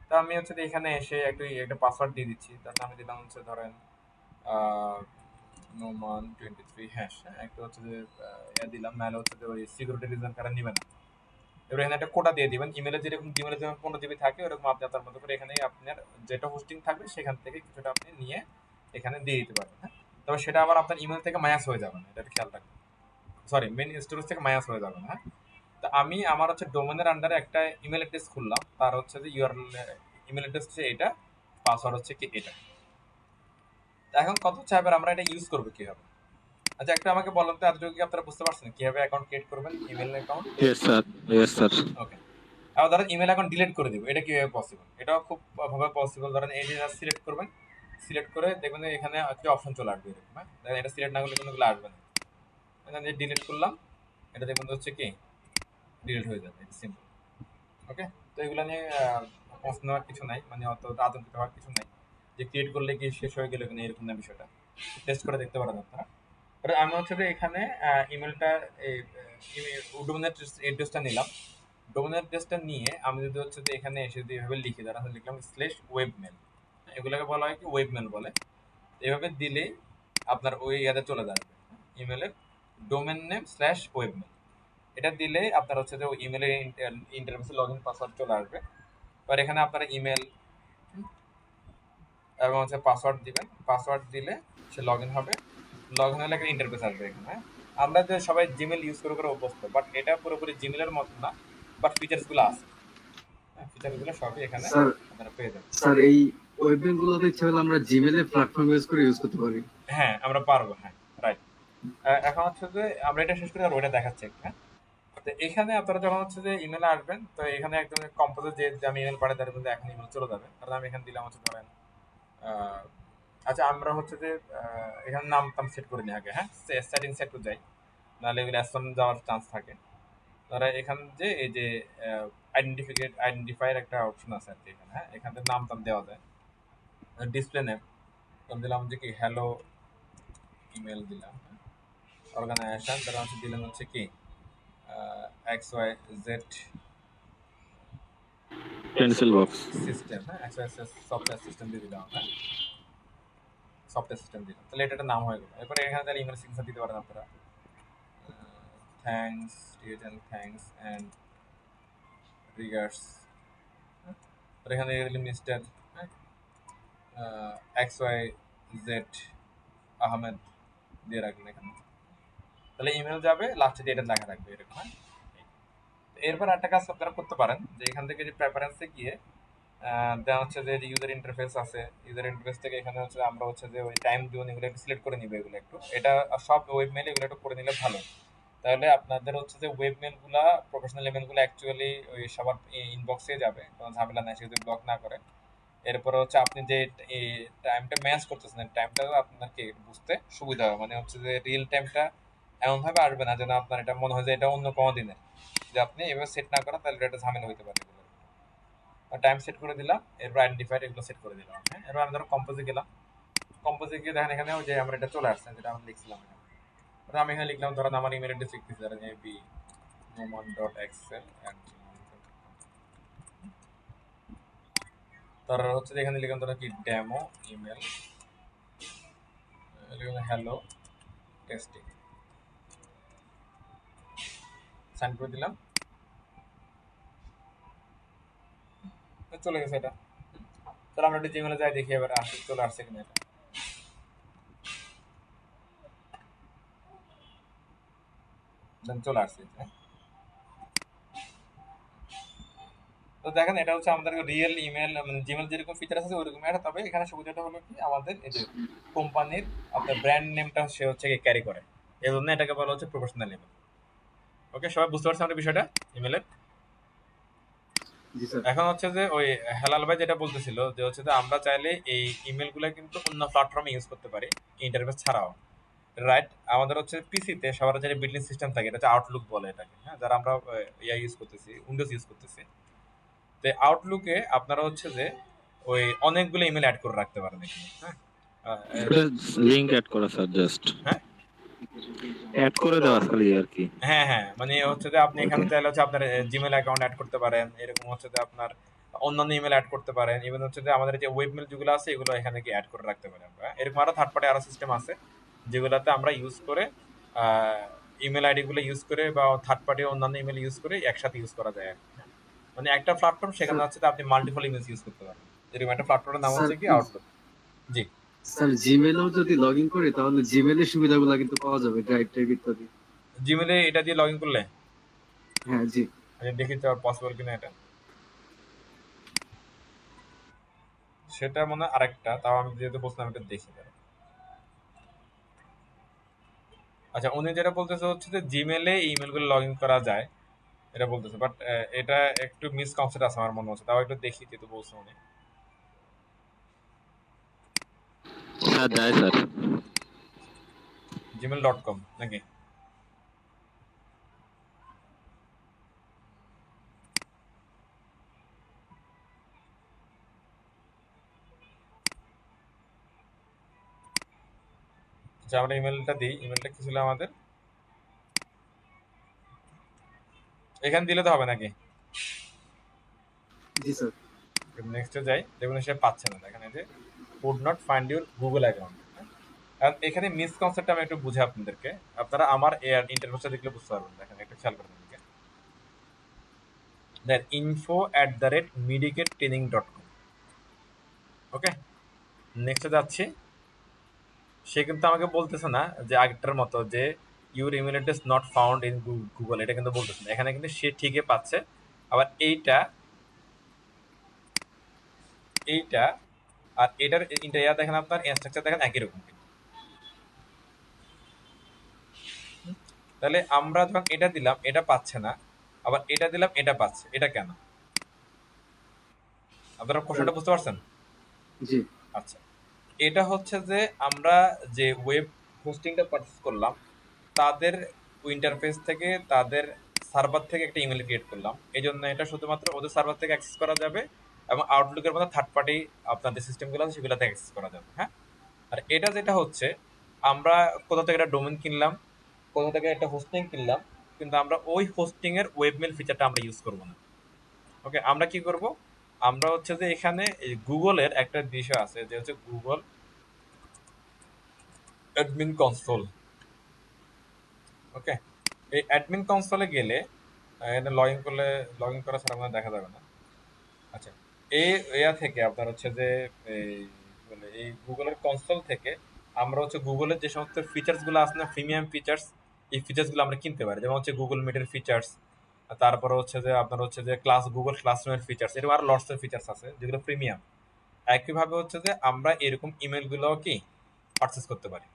তো আমি হচ্ছে যে এখানে এসে একটা পাসওয়ার্ড দিয়ে দিচ্ছি। তাহলে আমি দিলাম হচ্ছে ধরেন নোমান 23 হ্যাশ, হ্যাঁ একটু হচ্ছে যে দিলাম, নাহলে হচ্ছে যে ওই সিকিউরিটি রিজন কারণ নিবে না। এবার এখানে একটা কোটা দিয়ে দিবেন, ইমেলে যেরকম ইমেলে যেমন 15 জিবি থাকে ওরকম আপনি আপনার মতো করে এখানে আপনার যেটা হোস্টিং থাকবে সেখান থেকে কিছুটা আপনি নিয়ে এখানে দিয়ে দিতে পারবেন, হ্যাঁ। তবে সেটা আবার আপনার ইমেল থেকে মাইনাস হয়ে যাবে না, এটা একটু খেয়াল রাখবেন। সরি, মেন স্টোরেজ থেকে মাইনাস হয়ে যাবে না, হ্যাঁ। তো আমি আমার হচ্ছে ডোমেনের আন্ডারে একটা ইমেল অ্যাড্রেস খুললাম, তার হচ্ছে যে ইমেল অ্যাড্রেস হচ্ছে এটা, পাসওয়ার্ড হচ্ছে কি এটা। এখন কত হচ্ছে এবার আমরা এটা ইউজ করবো কিভাবে? আচ্ছা একটা আমাকে বলেন তো, এতটুকু কি আপনারা বুঝতে পারছেন কিভাবে অ্যাকাউন্ট ক্রিয়েট করবেন, email account? Yes, sir. Yes, sir. ওকে। আবার ধরেন ইমেল অ্যাকাউন্ট ডিলিট করে দিব, এটা কিভাবে পসিবল? এটাও খুব ভাবে পসিবল। ধরেন এই যে সিলেক্ট করবেন, সিলেক্ট করে দেখবেন যে এখানে একটা অপশন চলে আসবে এরকম, হ্যাঁ। দেখেন এটা সিলেক্ট না করলে কোনোগুলো আসবে না। এখানে যে ডিলিট করলাম, এটা দেখবেন যে হচ্ছে কি ডিলিট হয়ে যাবে, সিম্পল। ওকে। তো এগুলো নিয়ে প্রশ্ন নেওয়ার কিছু নাই, মানে অত আতঙ্কিত হওয়ার কিছু নাই যে ক্রিয়েট করলে কি শেষ হয়ে গেলে কিনা, এরকম না বিষয়টা। টেস্ট করে দেখতে পারেন আপনারা। এবার আমি হচ্ছে যে এখানে ইমেলটা ডোমেনের অ্যাড্রেসটা নিলাম। ডোমেন অ্যাড্রেসটা নিয়ে আমি যদি হচ্ছে যে এখানে এসে যদি এভাবে লিখি, তারা লিখলাম স্ল্যাশ ওয়েবমেল, এগুলোকে বলা হয় কি ওয়েবমেল বলে। এভাবে দিলে আপনার ওই ইয়াতে চলে যাবে ইমেলের ডোমেন নেম স্ল্যাশ ওয়েবমেল। এটা দিলে আপনার হচ্ছে যে ওই ইমেলের ইন্টারফেসে লগ ইন পাসওয়ার্ড চলে আসবে। এবার এখানে আপনারা ইমেল এবং হচ্ছে পাসওয়ার্ড দিবেন, পাসওয়ার্ড দিলে সে লগ ইন হবে। লগ ইন হলে একটা ইন্টারফেস আসবে এখানে, হ্যাঁ। আমরা যে সবাই জিমেল ইউজ করে করে অভ্যস্ত, বাট এটা পুরোপুরি জিমেলের মতো না, বাট ফিচার্সগুলো আছে, হ্যাঁ ফিচারগুলো সবই এখানে স্যার আপনারা পেয়ে যাবেন। স্যার এই ওয়েবমেল গুলোতে ইচ্ছা হলে আমরা জিমেলে প্ল্যাটফর্ম ইউজ করতে পারি। হ্যাঁ আমরা পারবো, হ্যাঁ রাইট। এখন হচ্ছে যে আমরা এটা শেষ করে আর ওইটা দেখাচ্ছি একটা, হ্যাঁ। তো এখানে আপনারা যখন হচ্ছে যে ইমেলে আসবেন, তো এখানে একদম কম্পোজে যে আমি ইমেল পাঠাই তার মধ্যে এখন ইমেল চলে যাবে। কারণ আমি এখানে দিলাম হচ্ছে ধরেন আহ, আচ্ছা আমরা হচ্ছে যে এখানে নাম টাম সেট করে নিই আগে, হ্যাঁ সেটিং সেট করে যাই, নাহলে এগুলো অ্যাসন যাওয়ার চান্স থাকে। ধরা এখান যে এই যে আইডেন্টিফায়ার একটা অপশন আছে আর কি এখানে, হ্যাঁ এখান থেকে নাম টাম দেওয়া যায়। ডিসপ্লে নেম দিলাম যে কি হ্যালো ইমেল দিলাম, অর্গানাইজেশন তারা হচ্ছে দিলাম হচ্ছে কি X Y Z pencil box. System, হ্যাঁ এক্স ওয়াই সফটওয়্যার সিস্টেম দিয়ে দিলাম, হ্যাঁ সফটওয়্যার সিস্টেম দিলাম। তাহলে এটা একটা নাম হয়ে গেল। এরপরে এখানে তাহলে ইমেল সিগনেচার দিতে পারেন আপনারা, thanks digital thanks and regards. এখানে দিলাম mister X Y Z Ahmed দিয়ে রাখবেন এখানে। তাহলে ইমেল যাবে, লাস্টে ডেটা লেখা থাকবে এরকম, হ্যাঁ। এরপর একটা কাজ আপনারা করতে পারেন যে এখান থেকে যে প্রেফারেন্সে গিয়ে দেওয়া হচ্ছে যে ইউজার ইন্টারফেস আছে, ইউজার ইন্টারফেস থেকে এখানে হচ্ছে আমরা হচ্ছে যে ওই টাইম জোন এগুলো একটু সিলেক্ট করে নিবে, এগুলো একটু এটা সব ওয়েব মেল এগুলো একটু করে নিলে ভালো। তাহলে আপনাদের হচ্ছে যে ওয়েব মেলগুলা প্রফেশনাল ইমেলগুলো অ্যাকচুয়ালি ওই সবার ইনবক্সে যাবে, কোনো ঝামেলা নাই, সে যদি ব্লক না করে। এরপরে হচ্ছে আপনি যে টাইমটা ম্যাচ করতেছেন, টাইমটা আপনাকে বুঝতে সুবিধা হবে, মানে হচ্ছে যে রিয়েল টাইমটা এমন ভাবে আসবে না যেন আপনার এটা মনে হয় যে এটা অন্য কোনো দিনে, যে আপনি এভাবে সেট না করেন তাহলে এটা ঝামেলা হতে পারে। টাইম সেট করে দিলাম, এরপর আইডেন্টিফায়ার এগুলো সেট করে দিলাম, হ্যাঁ। এবার আমি ধরো কম্পোজে গেলাম, কম্পোজে গিয়ে দেখেন এখানে ওই যে আমরা এটা চলে আসছে যেটা আমরা লিখছিলাম এখানে। আমি এখানে লিখলাম, ধরেন আমার ইমেল অ্যাড্রেস লিখতেছি, ধরেন ab@noman.excel@gmail.com। তারপর হচ্ছে যে এখানে লিখলাম ধরেন কি ডেমো ইমেল, লিখলাম হ্যালো টেস্টিং, সেন্ড করে দিলাম, চলে গেছে এটা। তাহলে আমরা একটা জিমেলে যাই দেখি এবার আসে চলে আসছে কিনা এটা। চলে আসছে, হ্যাঁ। তো দেখেন এটা হচ্ছে আমাদের রিয়েল ইমেল, মানে জিমেল যেরকম ফিচার আছে ওইরকম একটা, তবে এখানে সুবিধাটা হলো কি আমাদের এই যে কোম্পানির আপনার ব্র্যান্ড নেমটা সে হচ্ছে ক্যারি করে, এই জন্য এটাকে বলা হচ্ছে প্রফেশনাল ইমেল। ওকে, সবাই বুঝতে পারছেন আমাদের বিষয়টা ইমেলের? জি স্যার। এখন হচ্ছে যে ওই হেলাল ভাই যেটা বলতেছিল যে হচ্ছে যে আমরা চাইলে এই ইমেলগুলো কিন্তু অন্য প্ল্যাটফর্মে ইউজ করতে পারি ইন্টারফেস ছাড়াও, রাইট? আমাদের হচ্ছে পিসিতে সবার যে বিল্ডিং সিস্টেম থাকে এটা হচ্ছে আউটলুক বলে এটাকে, হ্যাঁ, যারা আমরা ইয়া ইউজ করতেছি, উইন্ডোজ ইউজ করতেছি। তো আউটলুকে আপনারা হচ্ছে যে ওই অনেকগুলো ইমেল অ্যাড করে রাখতে পারেন এখানে, হ্যাঁ। লিংক অ্যাড করা স্যার, জাস্ট হ্যাঁ অ্যাড করে দেওয়া খালি আর কি। হ্যাঁ হ্যাঁ, মানে হচ্ছে যে আপনি এখানে ওকে। চাইলে হচ্ছে আপনার জিমেল অ্যাকাউন্ট অ্যাড করতে পারেন, এরকম হচ্ছে যে আপনার অন্যান্য ইমেল অ্যাড করতে পারেন, ইভেন হচ্ছে যে আমাদের যে ওয়েব মেল যেগুলো আছে এগুলো এখানে কি অ্যাড করে রাখতে পারি আমরা। এরকম আরো থার্ড পার্টি আরো সিস্টেম আছে যেগুলোতে আমরা ইউজ করে ইমেল আইডি গুলো ইউজ করে বা থার্ড পার্টি অন্যান্য ইমেল ইউজ করে একসাথে ইউজ করা যায় আর কি। হ্যাঁ। মানে একটা প্ল্যাটফর্ম, সেখানে স্যার হচ্ছে যে আপনি মাল্টিপল ইমেল ইউজ করতে পারেন। এরকম একটা প্ল্যাটফর্মের নাম স্যার হচ্ছে কি আউটলুক। জি, স্যার জিমেলেও যদি লগ ইন করি তাহলে জিমেলের সুবিধাগুলো কিন্তু পাওয়া যাবে, ড্রাইভ টাইপ ইত্যাদি। জিমেলে এটা দিয়ে লগ ইন করলে হ্যাঁ জি। দেখি তো পসিবল কিনা এটা। সেটা মনে হয় আরেকটা, তাও আমি যেহেতু বলছিলাম এটা দেখি তাহলে। আচ্ছা, উনি যেটা বলতেছে হচ্ছে যে জিমেলে ইমেল গুলো লগ ইন করা যায় এটা বলতেছে, বাট এটা একটু মিসকনসেপ্ট আছে আমার মনে হচ্ছে, তাও একটু দেখি যেহেতু বলছে উনি। হ্যাঁ যায় স্যার। gmail.com নাকি? আচ্ছা, আমরা ইমেলটা দিই। ইমেলটা কি ছিল আমাদের? এখানে দিলে তো হবে নাকি? জি স্যার। নেক্সটে যাই, দেখুন সে পাচ্ছে না, এখানে যে could not find your Google account. আর এখানে মিসকনসেপ্ট আমি একটু বুঝে আপনাদেরকে, আপনারা আমার এয়ার ইন্টারভিউটা দেখলে বুঝতে পারবেন। দেখেন একটু খেয়াল করবেন দিকে, দেন info@medicattraining.com। ওকে, নেক্সটে যাচ্ছি। সে কিন্তু আমাকে বলতেছে না যে আগেরটার মতো যে your email address not found in Google, এটা কিন্তু বলতেছে না। এখানে কিন্তু সে ঠিকই পাচ্ছে। আবার এইটা এইটা আর এটার ইয়া দেখেন, আপনার স্ট্রাকচার দেখেন একই রকম কিন্তু। তাহলে আমরা যখন এটা দিলাম এটা পাচ্ছে না, আবার এটা দিলাম এটা পাচ্ছে, এটা কেন? আপনারা স্যার কোশ্চেনটা বুঝতে পারছেন? জি। আচ্ছা, এটা হচ্ছে যে আমরা যে ওয়েব হোস্টিংটা পারচেজ করলাম তাদের ইন্টারফেস থেকে, তাদের সার্ভার থেকে একটা ইমেল ক্রিয়েট করলাম, এই জন্য এটা শুধুমাত্র ওদের সার্ভার থেকে অ্যাক্সেস করা যাবে, এবং আউটলুকের মতো থার্ড পার্টি আপনার যে সিস্টেমগুলো আছে সেগুলোতে অ্যাক্সেস করা যাবে। হ্যাঁ, আর এটা যেটা হচ্ছে আমরা কোথা থেকে একটা ডোমেন কিনলাম, কোথা থেকে একটা হোস্টিং কিনলাম, কিন্তু আমরা ওই হোস্টিং এর ওয়েবমেল ফিচারটা আমরা ইউজ করব না। ওকে, আমরা কি করব? আমরা হচ্ছে যে এখানে গুগলের একটা বিষয় আছে যে হচ্ছে গুগল অ্যাডমিন কনসোল। ওকে, এই অ্যাডমিন কনসোলে গেলে এখানে লগ ইন করা ছাড়া আমার দেখা যাবে না। আচ্ছা, এই এয়া থেকে আপনার হচ্ছে যে এই বলে এই গুগলের কনসোল থেকে আমরা হচ্ছে গুগলের যে সমস্ত ফিচার্স গুলো আছে না, প্রিমিয়াম ফিচার্স, এই ফিচার্স গুলো আমরা কিনতে পারি। যেমন হচ্ছে গুগল মিটের ফিচার্স, তারপরে হচ্ছে যে আপনার হচ্ছে যে গুগল ক্লাসরুমের ফিচার্স, এরকম আরো লটস অফ ফিচার্স আছে যেগুলো প্রিমিয়াম। একইভাবে হচ্ছে যে আমরা এরকম ইমেল গুলো কি পারচেস করতে পারি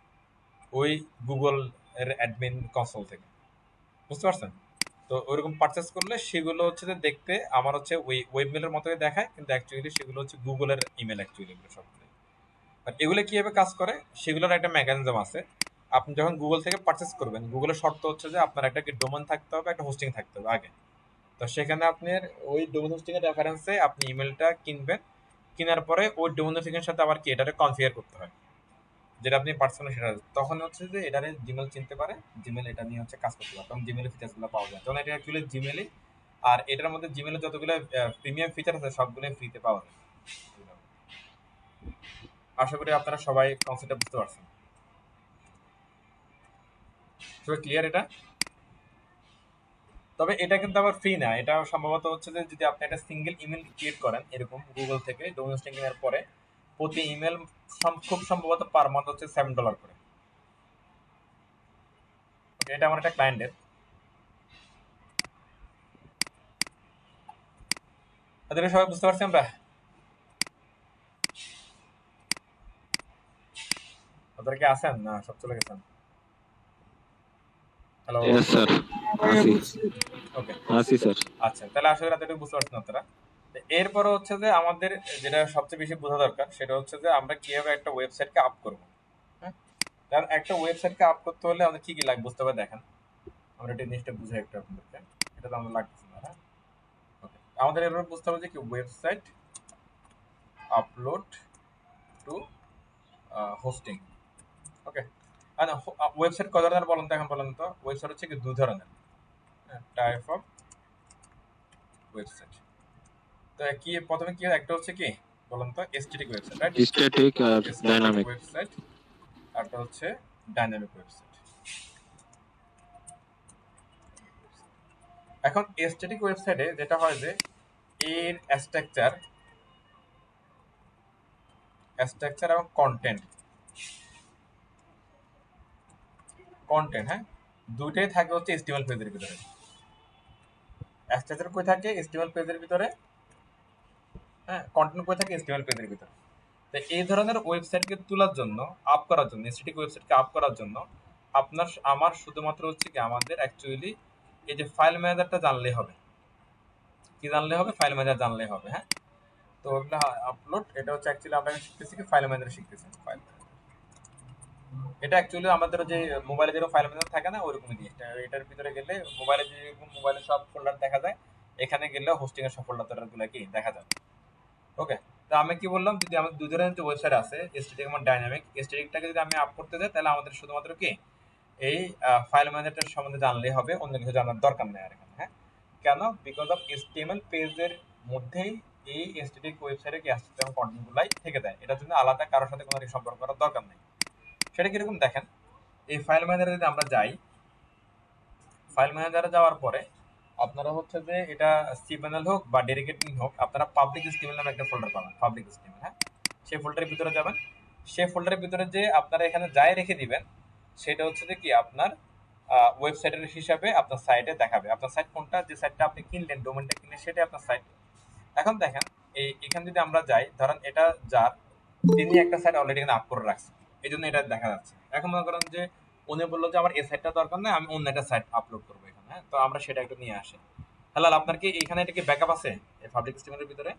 ওই গুগল এর অ্যাডমিন কনসোল থেকে। বুঝতে পারছেন? তো ওইরকম পারচেস করলে সেগুলো হচ্ছে যে দেখতে আমার হচ্ছে ওই ওয়েবমেলের মতোই দেখায়, কিন্তু অ্যাকচুয়ালি সেগুলো হচ্ছে গুগলের ইমেল অ্যাকচুয়ালি এগুলো সবগুলো। আর এগুলো কিভাবে কাজ করে সেগুলোর একটা মেকানিজম আছে। আপনি যখন গুগল থেকে পারচেস করবেন, গুগলের শর্ত হচ্ছে যে আপনার একটা কি ডোমেন থাকতে হবে, একটা হোস্টিং থাকতে হবে আগে। তো সেখানে আপনার ওই ডোমেন হোস্টিং এর রেফারেন্সে আপনি ইমেলটা কিনবেন, কেনার পরে ওই ডোমেন হোস্টিং এর সাথে আবার কি এটাকে কনফিগার করতে হয়। যেটা আপনি পার্সোনাল সেটা তখন হচ্ছে যে এটারে জিমেল চিনতে পারে, জিমেল এটা নিয়ে হচ্ছে কাজ করতে পারে, তখন জিমেলের ফিচার্সগুলো পাওয়া যায়, তখন এটা অ্যাকচুয়ালি জিমেলই। আর এটার মধ্যে জিমেলের যতগুলো প্রিমিয়াম ফিচার আছে সবগুলোই ফ্রিতে পাওয়া যায়। আশা করি আপনারা সবাই কনসেপ্টটা বুঝতে পারছেন। সবাই ক্লিয়ার এটা? তবে এটা কিন্তু আবার ফ্রি না, এটা সম্ভবত হচ্ছে যে যদি আপনি একটা সিঙ্গেল ইমেল ক্রিয়েট করেন এরকম গুগল থেকে ডোমেইন হোস্টিং এর পরে, প্রতি ইমেল খুব সম্ভবত পার মান্থ হচ্ছে $7 করে। এটা আমার একটা ক্লায়েন্টের। তাদেরকে সবাই বুঝতে পারছি আমরা? আপনারা কি আছেন না সব চলে গেছেন? হ্যালো, ইয়েস স্যার, আসি ওকে, আসি স্যার। আচ্ছা, তাহলে আশা করি এতটুকু বুঝতে পারছেন আপনারা। এরপরে হচ্ছে যে আমাদের যেটা সবচেয়ে বেশি বোঝা দরকার সেটা হচ্ছে যে আমরা কিভাবে একটা ওয়েবসাইটকে আপ করব। হ্যাঁ, কারণ একটা ওয়েবসাইটকে আপ করতে হলে আমাদের কি কি লাগবে বুঝতে হবে। দেখেন আমরা এটা জিনিসটা বুঝাই একটু আপনাদেরকে, এটা তো আমাদের লাগতেছে না। হ্যাঁ, ওকে, আমাদের এরপর বুঝতে হবে যে কি website upload to hosting. Okay, আর ওয়েবসাইট কত ধরনের বলেন তো? এখন বলেন তো, ওয়েবসাইট হচ্ছে কি 2 ধরনের টাইপ অফ ওয়েবসাইট। তো কি প্রথমে কি একটা হচ্ছে কি বলেন তো, স্ট্যাটিক ওয়েবসাইট, রাইট? স্ট্যাটিক আর ডাইনামিক। ওয়েবসাইট, আরটা হচ্ছে ডাইনামিক ওয়েবসাইট। এখন স্ট্যাটিক ওয়েবসাইটে যেটা হয় যে এর স্ট্রাকচার এবং কন্টেন্ট হ্যাঁ, দুইটাই থাকে হচ্ছে HTML পেজের ভিতরে। স্ট্রাকচার কই থাকে? HTML পেজের ভিতরে। হ্যাঁ, কন্টেন্ট কই থাকে? HTML পেজের ভিতরে। তো এই ধরনের ওয়েবসাইটকে তোলার জন্য, আপ করার জন্য, স্ট্যাটিক ওয়েবসাইটকে আপ করার জন্য আমার শুধুমাত্র হচ্ছে কি আমাদের অ্যাকচুয়ালি এই যে ফাইল ম্যানেজারটা জানলেই হবে। কি জানলে হবে? ফাইল ম্যানেজার জানলেই হবে। হ্যাঁ, তো ওগুলা আপলোড, এটা হচ্ছে অ্যাকচুয়ালি আমরা শিখতেছি কি ফাইল ম্যানেজার শিখতেছি। ফাইল এটা অ্যাকচুয়ালি আমাদের যে মোবাইলে যেরকম ফাইল ম্যানেজার থাকে না ওইরকমই জিনিসটা। এটার ভিতরে গেলে মোবাইলে যেরকম মোবাইলে সব ফোল্ডার দেখা যায়, এখানে গেলে হোস্টিং এর সব ফোল্ডারগুলো কি দেখা যাবে। ওকে, তো আমি কি বললাম, যদি আমাদের দুই ধরনের ওয়েবসাইট আছে, স্ট্যাটিক এবং ডাইনামিক, স্ট্যাটিকটাকে যদি আমি আপ করতে যাই তাহলে আমাদের শুধুমাত্র কি এই ফাইল ম্যানেজারটার সম্বন্ধে জানলেই হবে, অন্য কিছু জানার দরকার নেই আর এখানে। হ্যাঁ, কেন? বিকজ অফ HTML পেজের মধ্যেই এই স্ট্যাটিক ওয়েবসাইটে কি আসছে এবং কন্টেন্টগুলাই থেকে যায়, এটার জন্য আলাদা কারোর সাথে কোনো সম্পর্ক করার দরকার নেই। সেটা কিরকম দেখেন, এই ফাইল ম্যানেজারে যদি আমরা যাই, ফাইল ম্যানেজারে যাওয়ার পরে আপনারা হচ্ছে যে এটা cPanel হোক বা ডেডিকেটিং হোক, আপনারা পাবলিক HTML নামে একটা ফোল্ডার পাবেন, পাবলিক HTML। হ্যাঁ, সেই ফোল্ডারের ভিতরে যাবেন, সেই ফোল্ডারের ভিতরে যে আপনারা এখানে যাই রেখে দিবেন, সেটা হচ্ছে যে কি আপনার ওয়েবসাইটের হিসাবে আপনার সাইটে দেখাবে। আপনার সাইট কোনটা, যে সাইটটা আপনি কিনলেন, ডোমেনটা কিনলেন, সেটাই আপনার সাইট। এখন দেখেন এখানে যদি আমরা যাই, ধরেন এটা যার, তিনি একটা সাইট অলরেডি এখানে আপ করে রাখছেন, এই জন্য এটা দেখা যাচ্ছে। এখন মনে করেন যে উনি বললো যে আমার এই সাইটটা দরকার নেই, আমি অন্য একটা সাইট আপলোড করবো এখানে। হ্যাঁ, তো আমরা সেটা একটু নিয়ে আসি। হ্যালো, আপনার কি এখানে এটা কি ব্যাকআপ আছে এই পাবলিক স্টিমের ভিতরে?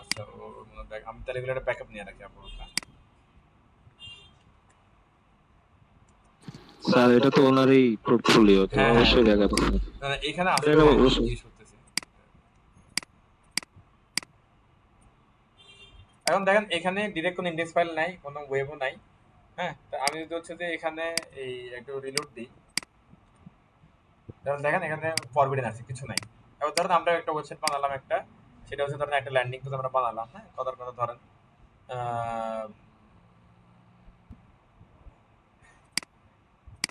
আচ্ছা, আমি তাহলে এগুলো একটা ব্যাকআপ নিয়ে রাখি আপাতত। স্যার এটা তো ওনারই পোর্টফোলিও, তো হ্যাঁ, অবশ্যই দেখা যাচ্ছে। এখানে আছে এটা অবশ্যই। ইউজ করতেছি। এখন দেখেন এখানে ডিরেক্ট কোনো ইন্ডেক্স ফাইল নাই, কোনো ওয়েবও নাই। হ্যাঁ, তো আমি যদি হচ্ছে যে এখানে এই একটু রিলোড দিই, দেখেন এখানে ফরবিডেন আছে, কিছু নাই। এবার ধরেন আমরা একটা ওয়েবসাইট বানালাম একটা, সেটা হচ্ছে ধরেন একটা ল্যান্ডিং পেজ আমরা বানালাম। হ্যাঁ, কথার কথা ধরেন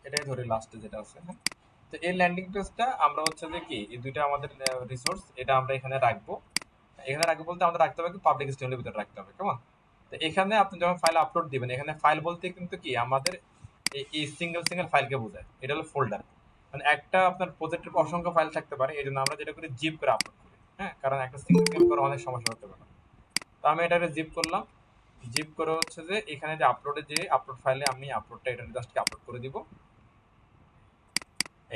এটাই ধরি লাস্টে যেটা আছে। হ্যাঁ, তো এই ল্যান্ডিং পেজটা আমরা হচ্ছে যে কি এই দুইটা আমাদের রিসোর্স, এটা আমরা এখানে রাখবো। এখানে রাখবো বলতে আমাদের রাখতে হবে কি পাবলিক স্টিমের ভিতরে রাখতে হবে, কেমন? তো এখানে আপনি যখন ফাইল আপলোড দিবেন, এখানে ফাইল বলতে কিন্তু কি আমাদের এই সিঙ্গেল ফাইলকে বোঝায়। এটা হলো ফোল্ডার, মানে একটা আপনার প্রজেক্টের অসংখ্য ফাইল থাকতে পারে, এই জন্য আমরা যেটা করি জিপ করে আপলোড করি। হ্যাঁ, কারণ একটা সিঙ্গেল করে অনেক সমস্যা হতে পারে। তো আমি এটাকে জিপ করলাম, জিপ করে হচ্ছে যে এখানে যে আপলোডে যে আপলোড ফাইলে আমি আপলোডটা এটা জাস্ট আপলোড করে দিব।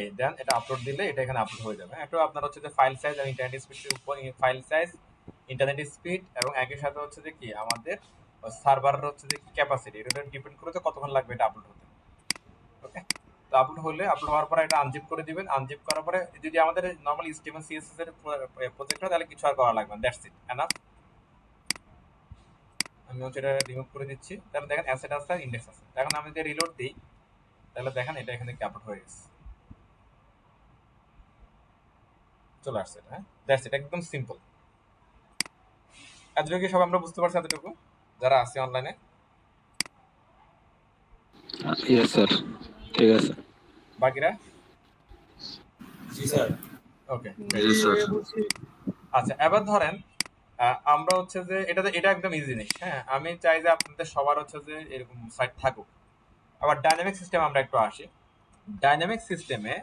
এই দেন এটা আপলোড দিলে এটা এখানে আপলোড হয়ে যাবে। একটু আপনার হচ্ছে যে ফাইল সাইজ এবং ইন্টারনেট স্পিডের উপর, ফাইল সাইজ, ইন্টারনেট স্পিড এবং একই সাথে হচ্ছে যে কি আমাদের সার্ভারের হচ্ছে যে ক্যাপাসিটি, এটা ডিপেন্ড করে কতক্ষণ লাগবে এটা আপলোড হতে। ওকে, তো আপলোড হওয়ার পরে এটা আনজিপ করে দিবেন। আনজিপ করার পরে যদি আমাদের নরমাল HTML CSS এর প্রজেক্ট হয় তাহলে কিছু আর করা লাগবে না, দ্যাটস ইট, এনাফ। আমি হচ্ছে এটা রিমুভ করে দিচ্ছি। তাহলে দেখেন অ্যাসেট আছে আর ইন্ডেক্স আছে। এখন আমি যদি রিলোড দিই তাহলে দেখেন এটা এখানে আপলোড হয়ে গেছে, চলে আসছে এটা। হ্যাঁ, দ্যাটস ইট, একদম সিম্পল। এতটুকু কি সব আমরা বুঝতে পারছি? এতটুকু যারা আছে অনলাইনে? ইয়েস স্যার, ঠিক আছে। বাকিরা? জি স্যার। ওকে। জি স্যার। আচ্ছা, এবার ধরেন আমরা হচ্ছে যে এটা একদম ইজি জিনিস। হ্যাঁ, আমি চাই যে আপনাদের সবার হচ্ছে যে এরকম সাইট থাকুক। আবার ডাইনামিক সিস্টেম আমরা একটু আসি। ডাইনামিক সিস্টেমে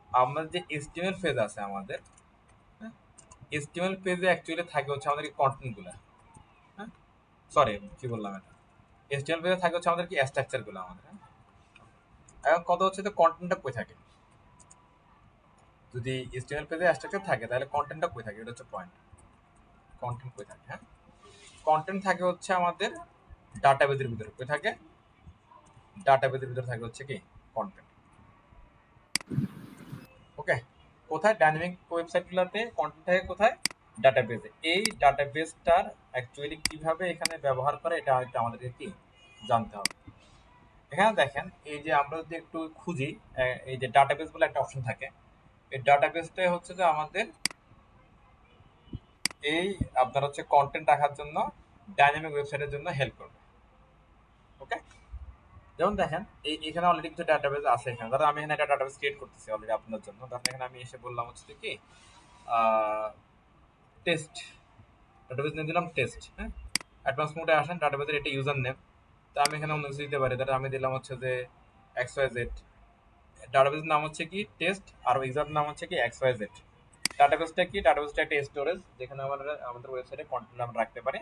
আমাদের যে HTML পেজ আছে আমাদের, হ্যাঁ, HTML পেজে অ্যাকচুয়ালি থাকে হচ্ছে আমাদের কন্টেন্ট গুলা। হ্যাঁ, সরি কি বললাম এটা, HTML পেজে থাকে হচ্ছে আমাদের কি স্ট্রাকচার গুলো আমাদের। হ্যাঁ, এখন কত হচ্ছে তো কন্টেন্টটা কই থাকে? যদি HTML পেজে স্ট্রাকচার থাকে তাহলে কন্টেন্টটা কই থাকে? এটা হচ্ছে পয়েন্ট। কন্টেন্ট কই থাকে? হ্যাঁ, কন্টেন্ট থাকে হচ্ছে আমাদের ডাটাবেজের ভিতরে। কই থাকে? ডাটাবেজের ভিতরে থাকে হচ্ছে কি কন্টেন্ট। ওকে, কোথায়? ডাইনামিক ওয়েবসাইটগুলোতে কন্টেন্ট থাকে কোথায়? ডাটাবেজে। এই ডাটাবেজটার অ্যাকচুয়ালি কিভাবে এখানে ব্যবহার করে এটা আমাদেরকে কি জানতে হবে। এখানে দেখেন এই যে আমরা যদি একটু খুঁজি, এই যে ডাটাবেজ বলে একটা অপশন থাকে, এই ডাটাবেজটাই হচ্ছে যে আমাদের এই আপনার হচ্ছে কন্টেন্ট রাখার জন্য ডাইনামিক ওয়েবসাইটের জন্য হেল্প করবে। ওকে, যেমন দেখেন এখানে অলরেডি কিছু ডাটাবেজ আছে। এখানে ধরো আমি এখানে একটা ডাটাবেজ ক্রিয়েট করতেছি অলরেডি আপনার জন্য। ধরেন এখানে আমি এসে বললাম হচ্ছে কি টেস্ট, ডাটাবেজ নিয়ে দিলাম টেস্ট। হ্যাঁ, অ্যাডভান্স মোডে আসেন, ডাটাবেজের এটা ইউজার নেম। তো আমি এখানে অন্য কিছু দিতে পারি। ধরো আমি দিলাম হচ্ছে যে XYZ। ডাটাবেজের নাম হচ্ছে কি টেস্ট, আর ইউজার নাম হচ্ছে কি XYZ। ডাটাবেসটা কি? ডাটাবেসটা একটা স্টোরেজ যেখানে আমাদের ওয়েবসাইটে কন্টেন্ট আমরা রাখতে পারি।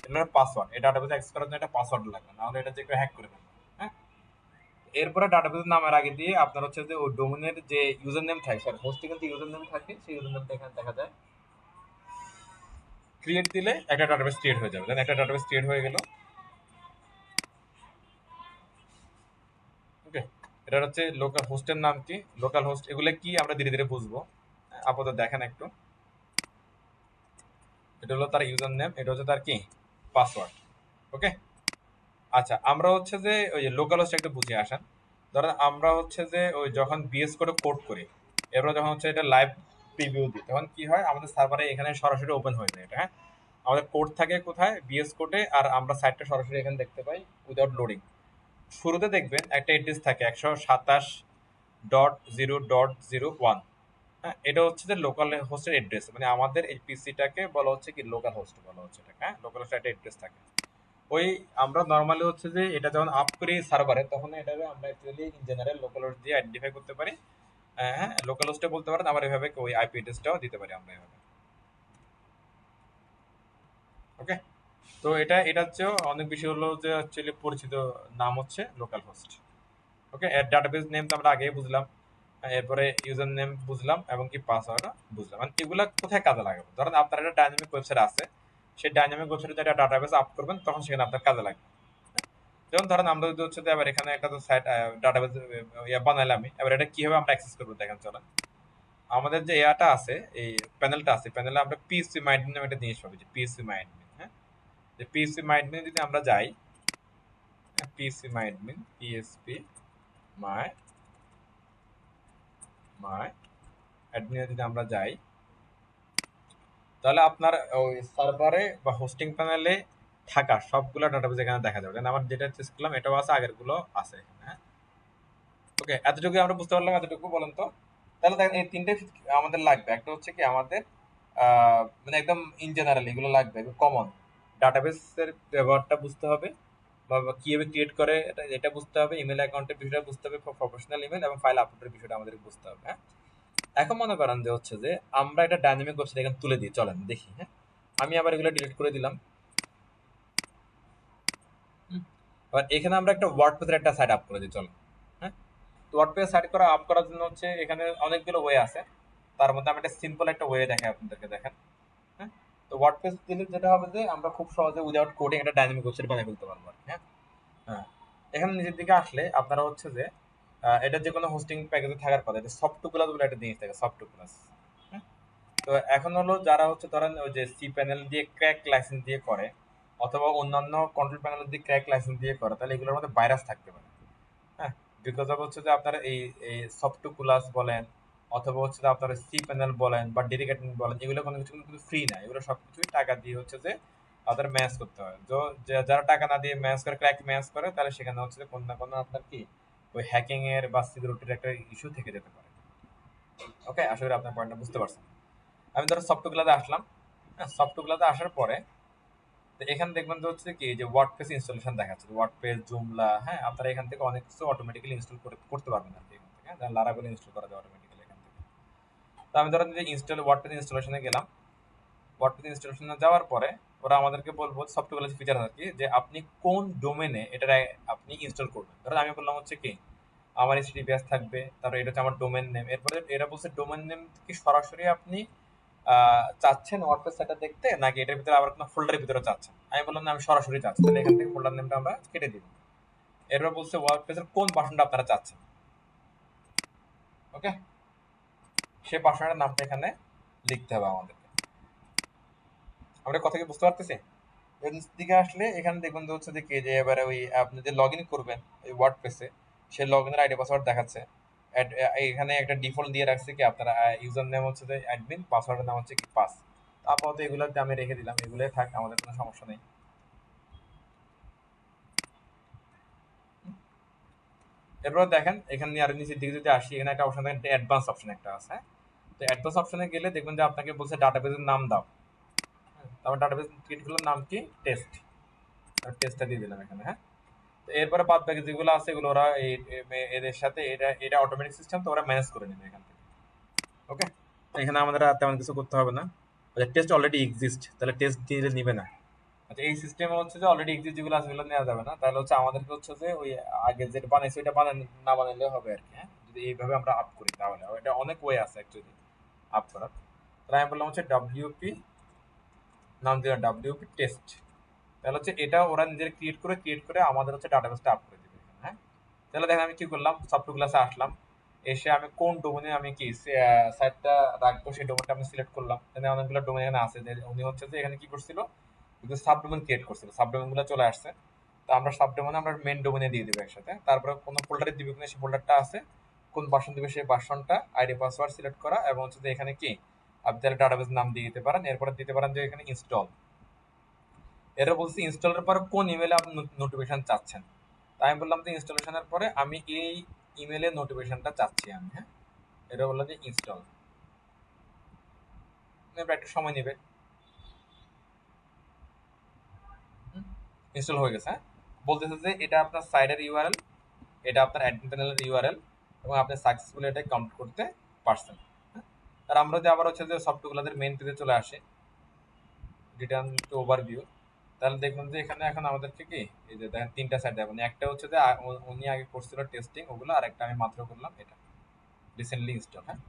এর পাসওয়ার্ড, এই ডাটাবেস অ্যাক্সেস করার জন্য একটা পাসওয়ার্ড লাগবে, নাহলে এটা যে কেউ হ্যাক করে ফেলবে। হ্যাঁ, এরপরে ডাটাবেসের নামের আগে দিয়ে আপনার হচ্ছে যে ওই ডোমেনের যে ইউজার নেম থাকে, সরি হোস্টিং এর যে ইউজার নেম থাকে সেই ইউজার নেমটা এখানে দেখা যায়। ক্রিয়েট দিলে একটা ডাটাবেস ক্রিয়েট হয়ে যাবে। দেন একটা ডাটাবেস ক্রিয়েট হয়ে গেল। ওকে, এটা হচ্ছে লোকাল হোস্টের নাম কি, লোকাল হোস্ট, এগুলো কি আমরা ধীরে ধীরে বুঝবো। আপাতত দেখেন একটু, এটা হলো তার ইউজার নেম, এটা হচ্ছে তার কি পাসওয়ার্ড। ওকে, আচ্ছা আমরা হচ্ছে যে ওই লোকাল হোস্ট একটু বুঝে আসেন। ধরেন আমরা হচ্ছে যে ওই যখন বিএস কোডে কোড করি, এরপর যখন হচ্ছে এটা লাইভ প্রিভিউ দিই, তখন কি হয় আমাদের সার্ভারে এখানে সরাসরি ওপেন হয়ে যায় এটা। হ্যাঁ, আমাদের কোড থাকে কোথায়? বিএস কোডে, আর আমরা সাইটটা সরাসরি এখানে দেখতে পাই উইদাউট লোডিং। শুরুতে দেখবেন একটা এড্রেস থাকে 127.0.01। হ্যাঁ, এটা হচ্ছে যে লোকাল হোস্টের এড্রেস, মানে আমাদের এই পিসিটাকে বলা হচ্ছে কি লোকাল হোস্ট বলা হচ্ছে এটাকে। হ্যাঁ, লোকাল হোস্টের একটা এড্রেস থাকে। ওই আমরা নর্মালি হচ্ছে যে এটা যখন আপ করি সার্ভারে, তখন এটাকে আমরা actually in general local host দিয়ে আইডেন্টিফাই করতে পারি। হ্যাঁ, লোকাল হোস্টে বলতে পারেন, আবার এভাবে ওই আইপি অ্যাড্রেসটাও দিতে পারি আমরা এভাবে। ওকে, তো এটা হচ্ছে অনেক বেশি হলো যে অ্যাকচুয়ালি পরিচিত নাম হচ্ছে লোকাল হোস্ট। ওকে, এর ডাটাবেস নেম তো আমরা আগেই বুঝলাম, এরপরে ইউজার নেম বুঝলাম, এবং কি পাসওয়ার্ড বুঝলাম। মানে এগুলা কোথায় কাজে লাগাবো? ধরেন আপনার একটা ডাইনামিক ওয়েবসাইট আছে, সেই ডাইনামিক ওয়েবসাইটে একটা ডাটাবেস আপ করবেন, তখন সেখানে আপনার কাজে লাগবে। যেমন ধরেন আমরা যদি হচ্ছে এবার এখানে একটা সাইট ডাটাবেস বানাইলাম আমি, এবার এটা কিভাবে আমরা অ্যাক্সেস করবো দেখেন চলেন। আমাদের যে এয়াটা আছে, এই প্যানেলটা আছে, প্যানেলে আমরা পিএসপি মাইডমিন নামে একটা জিনিস পাবো, যে পিএসপি মাইডমিন। হ্যাঁ, যে পিএসপি মাইডমিন যদি আমরা যাই, পিএসপি মাইডমিন, পিএসপি মাই মাই অ্যাডমিনে যদি আমরা যাই, তাহলে আপনার ওই সার্ভারে বা হোস্টিং প্যানেলে থাকা সবগুলো ডাটাবেস এখানে দেখা যাবে। আমার যেটা চেস করলাম এটাও আছে, আগের গুলো আছে এখানে। হ্যাঁ, ওকে, এতটুকু আমরা বুঝতে পারলাম। এতটুকু বলেন তো, তাহলে দেখেন এই তিনটে আমাদের লাগবে। একটা হচ্ছে কি আমাদের মানে একদম ইন জেনারেল এগুলো লাগবে, কমন ডাটাবেসের ব্যবহারটা বুঝতে হবে, বা কিভাবে ক্রিয়েট করে এটা বুঝতে হবে, ইমেল অ্যাকাউন্টের বিষয়টা বুঝতে হবে, প্রফেশনাল ইমেল এবং ফাইল আপলোডের বিষয়টা আমাদের বুঝতে হবে। হ্যাঁ, এখন মনে করেন যে হচ্ছে যে আমরা এটা ডাইনামিক ওয়েবসাইট এখানে তুলে দিই, চলেন দেখি। হ্যাঁ, আমি আবার এগুলো ডিলিট করে দিলাম। এবার এখানে আমরা একটা ওয়ার্ডপ্রেসের একটা সাইট আপ করে দিই, চলেন। হ্যাঁ, তো ওয়ার্ডপ্রেস সাইট আপ করার জন্য হচ্ছে এখানে অনেকগুলো ওয়ে আছে, তার মধ্যে আমি একটা সিম্পল একটা ওয়ে দেখাই আপনাদেরকে, দেখেন। হ্যাঁ, তো ওয়ার্ডপ্রেস দিলে যেটা হবে যে আমরা খুব সহজে উইদাউট কোডিং একটা ডাইনামিক ওয়েবসাইট বানিয়ে ফেলতে পারবো। হ্যাঁ, হ্যাঁ, এখানে নিচের দিকে আসলে আপনারা হচ্ছে যে এটা যে কোনো হোস্টিং প্যাকেজে থাকার কথা, এটা সফট টু প্লাস বলে একটা জিনিস থাকে, সফট টু প্লাস। তো এখন হলো যারা হচ্ছে ধরেন ওই যে সি প্যানেল দিয়ে ক্র্যাক লাইসেন্স দিয়ে করে, অথবা অন্যান্য কন্ট্রোল প্যানেলের দিকে ক্র্যাক লাইসেন্স দিয়ে করা, তাহলে এগুলোর মধ্যে ভাইরাস থাকতে পারে। হ্যাঁ, বিকজ অফ হচ্ছে যে আপনার এই সফটকুলাস বলেন অথবা হচ্ছে যে আপনার সি প্যানেল বলেন বা ডেডিকেটেড বলেন, এগুলো কোনো কিছু কিন্তু ফ্রি না, এগুলো সবকিছুই টাকা দিয়ে হচ্ছে যে আপনার ম্যানেজ করতে হয়। তো যারা টাকা না দিয়ে ম্যানেজ করে, ক্র্যাক ম্যানেজ করে, তাহলে সেখানে হচ্ছে যে কোনো না কোনো আপনার কি ওই হ্যাকিং এর বা সিকিউরিটির একটা ইস্যু থেকে যেতে পারে। ওকে, আশা করি আপনার পয়েন্টটা বুঝতে পারছেন। আমি ধরো সফটওয়্যারে আসলাম। হ্যাঁ, সফটওয়্যারে আসার পরে তো এখানে দেখবেন যে হচ্ছে কি যে ওয়ার্ডপ্রেস ইনস্টলেশন দেখাচ্ছে, ওয়ার্ডপ্রেস, জুমলা। হ্যাঁ, আপনারা এখান থেকে অনেক কিছু অটোমেটিক্যালি ইনস্টল করতে পারবেন আর কি এখান থেকে। হ্যাঁ, লারাভেল ইনস্টল করা যায় অটোমেটিক্যালি এখান থেকে। তো আমি ধরেন যে ওয়ার্ডপ্রেস ইনস্টলেশনে গেলাম। ওয়ার্ডপ্রেস ইনস্টলেশনে যাওয়ার পরে ওরা আমাদেরকে বলবো সফটওয়্যার ফিচার আর কি, যে আপনি কোন ডোমেনে এটা আপনি ইনস্টল করবেন। ধরেন আমি বললাম হচ্ছে কি আমার HTTPS থাকবে, তারপর এটা হচ্ছে আমার ডোমেন নেম। এরপরে এরা বলছে ডোমেন নেম কি সরাসরি আপনি চাচ্ছেন ওয়ার্ডপ্রেস সেটা দেখতে, নাকি এটার ভিতরে আবার কোনো ফোল্ডারের ভিতরে চাচ্ছেন। আমি বললাম না, আমি সরাসরি চাচ্ছি, তাহলে এখান থেকে ফোল্ডার নেমটা আমরা কেটে দিব। এরপর বলছে ওয়ার্ডপ্রেসের কোন ভার্সনটা আপনারা চাচ্ছেন। ওকে, সেই ভার্সনের নামটা এখানে লিখতে হবে আমাদেরকে। আমরা কথা কি বুঝতে পারতেছি? এর দিকে আসলে এখানে দেখবেন যে হচ্ছে যে কি যে এবারে ওই আপনি যে লগ ইন করবেন ওই ওয়ার্ডপ্রেসে, সেই লগ ইনের আইডি পাসওয়ার্ড দেখাচ্ছে। এখানে একটা ডিফল্ট দিয়ে রাখছে কি আপনারা ইউজার নেম হচ্ছে যে অ্যাডমিন, পাসওয়ার্ডের নাম হচ্ছে কি পাস। আপাতত এগুলোতে আমি রেখে দিলাম, এগুলোই থাক, আমাদের কোনো সমস্যা নেই। এরপর দেখেন এখানে আর নিচের দিকে যদি আসি, এখানে একটা অপশন দেখেন, অ্যাডভান্স অপশন একটা আছে। হ্যাঁ, তো অ্যাডভান্স অপশনে গেলে দেখবেন যে আপনাকে বলছে ডাটাবেসের নাম দাও। তারপর ডাটাবেস ক্রিয়েটগুলোর নাম কি টেস্ট, টেস্টটা দিয়ে দিলাম এখানে। হ্যাঁ, তো এরপরে বাদ বাকি যেগুলো আছে এগুলো ওরা এদের সাথে এটা এটা অটোমেটিক সিস্টেম, তো ওরা ম্যানেজ করে নেবে এখান থেকে। ওকে, এখানে আমাদের আর তেমন কিছু করতে হবে না। টেস্ট অলরেডি এক্সিস্ট, তাহলে টেস্ট দিয়ে নিবে না। আচ্ছা, এই সিস্টেমে হচ্ছে যে অলরেডি এক্সিস্ট যেগুলো আছে সেগুলো নেওয়া যাবে না, তাহলে হচ্ছে আমাদেরকে হচ্ছে যে ওই আগে যেটা বানাইছে ওইটা না বানাইলেও হবে আর কি। হ্যাঁ, যদি এইভাবে আমরা আপ করি তাহলে এটা অনেক ওয়ে আছে অ্যাকচুয়ালি আপ করার। তাহলে আমি বললাম হচ্ছে WP, নাম দিলাম WP টেস্ট। তাহলে হচ্ছে এটা ওরা নিজের ক্রিয়েট করে আমাদের হচ্ছে ডাটাবেসটা আপ করে দিবে। হ্যাঁ, তাহলে দেখেন আমি কি করলাম, সফটওয়্যার ক্লাসে আসলাম, এসে আমি কোন ডোমেনে আমি কি সাইটটা রাখবো সেই ডোমেনটা আমি সিলেক্ট করলাম। এখানে অনেকগুলো ডোমেন এখানে আছে, যে উনি হচ্ছে যে এখানে কি করছিল, সাবডোমেন ক্রিয়েট করছিল, সাবডোমেন গুলো চলে আসছে। তো আমরা সাবডোমেনে আমরা মেন ডোমেনে দিয়ে দিব একসাথে। তারপরে কোন ফোল্ডারে দিবে কিনা সেই ফোল্ডারটা আছে, কোন ভার্সন দিবে সেই ভার্সনটা, আইডি পাসওয়ার্ড সিলেক্ট করা, এবং হচ্ছে যে এখানে কি আপনি তাহলে ডাটাবেস নাম দিয়ে দিতে পারেন। এরপরে দিতে পারেন যে এখানে ইনস্টল। এরা বলছে ইনস্টলের পর কোন ইমেলে আপনি নোটিফিকেশন চাচ্ছেন। তাই আমি বললাম যে ইনস্টলেশনের পরে আমি এই ইমেলে নোটিফিকেশনটা চাচ্ছি আমি। হ্যাঁ, এটা বললাম যে ইনস্টল, একটু সময় নেবে। ইনস্টল হয়ে গেছে। হ্যাঁ, বলতেছে যে এটা আপনার সাইটের ইউআরএল, এটা আপনার অ্যাডমিন প্যানেলের ইউআরএল, এবং আপনি সাকসেসফুলি এটা কাউন্ট করতে পারছেন। হ্যাঁ, আর আমরা যদি আবার হচ্ছে যে সফটওয়্যারগুলোদের মেইন পেজে চলে আসে, রিটার্ন টু ওভারভিউ, তাহলে দেখবেন যে এখানে এখন আমাদেরকে কি এই যে দেখেন তিনটা সাইট দেবেন। একটা হচ্ছে যে উনি আগে করছিল টেস্টিং ওগুলো, আর একটা আমি মাত্র করলাম এটা রিসেন্টলি ইনস্টল। হ্যাঁ,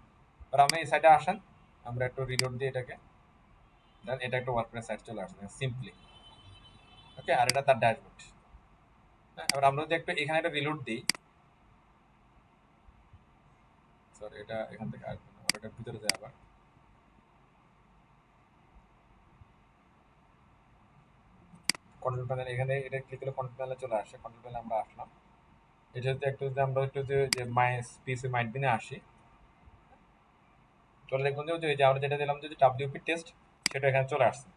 আর আমি এই সাইটে আসেন, আমরা একটু রিলোড দিই এটাকে, দেন এটা একটা ওয়ার্ডপ্রেস সাইট চলে আসবে সিম্পলি। ওকে, আর এটা তার ড্যাশবোর্ড। হ্যাঁ, এবার আমরা যদি একটু এখানে একটা রিলোড দিই, সরি এটা এখান থেকে আসবে না, এটা ভিতরে যায় আবার। কন্ট্রোল প্যানেল এখানে এটা ক্লিক করলে কন্ট্রোল প্যানেলে চলে আসে। কন্ট্রোল প্যানেলে আমরা আসলাম, এটা যদি একটু যদি আমরা একটু যে মাই পিসি মাইট বিনে আসি, চলে দেখবেন যে ওই যে আমরা যেটা দিলাম যে WP টেস্ট, সেটা এখানে চলে আসছে।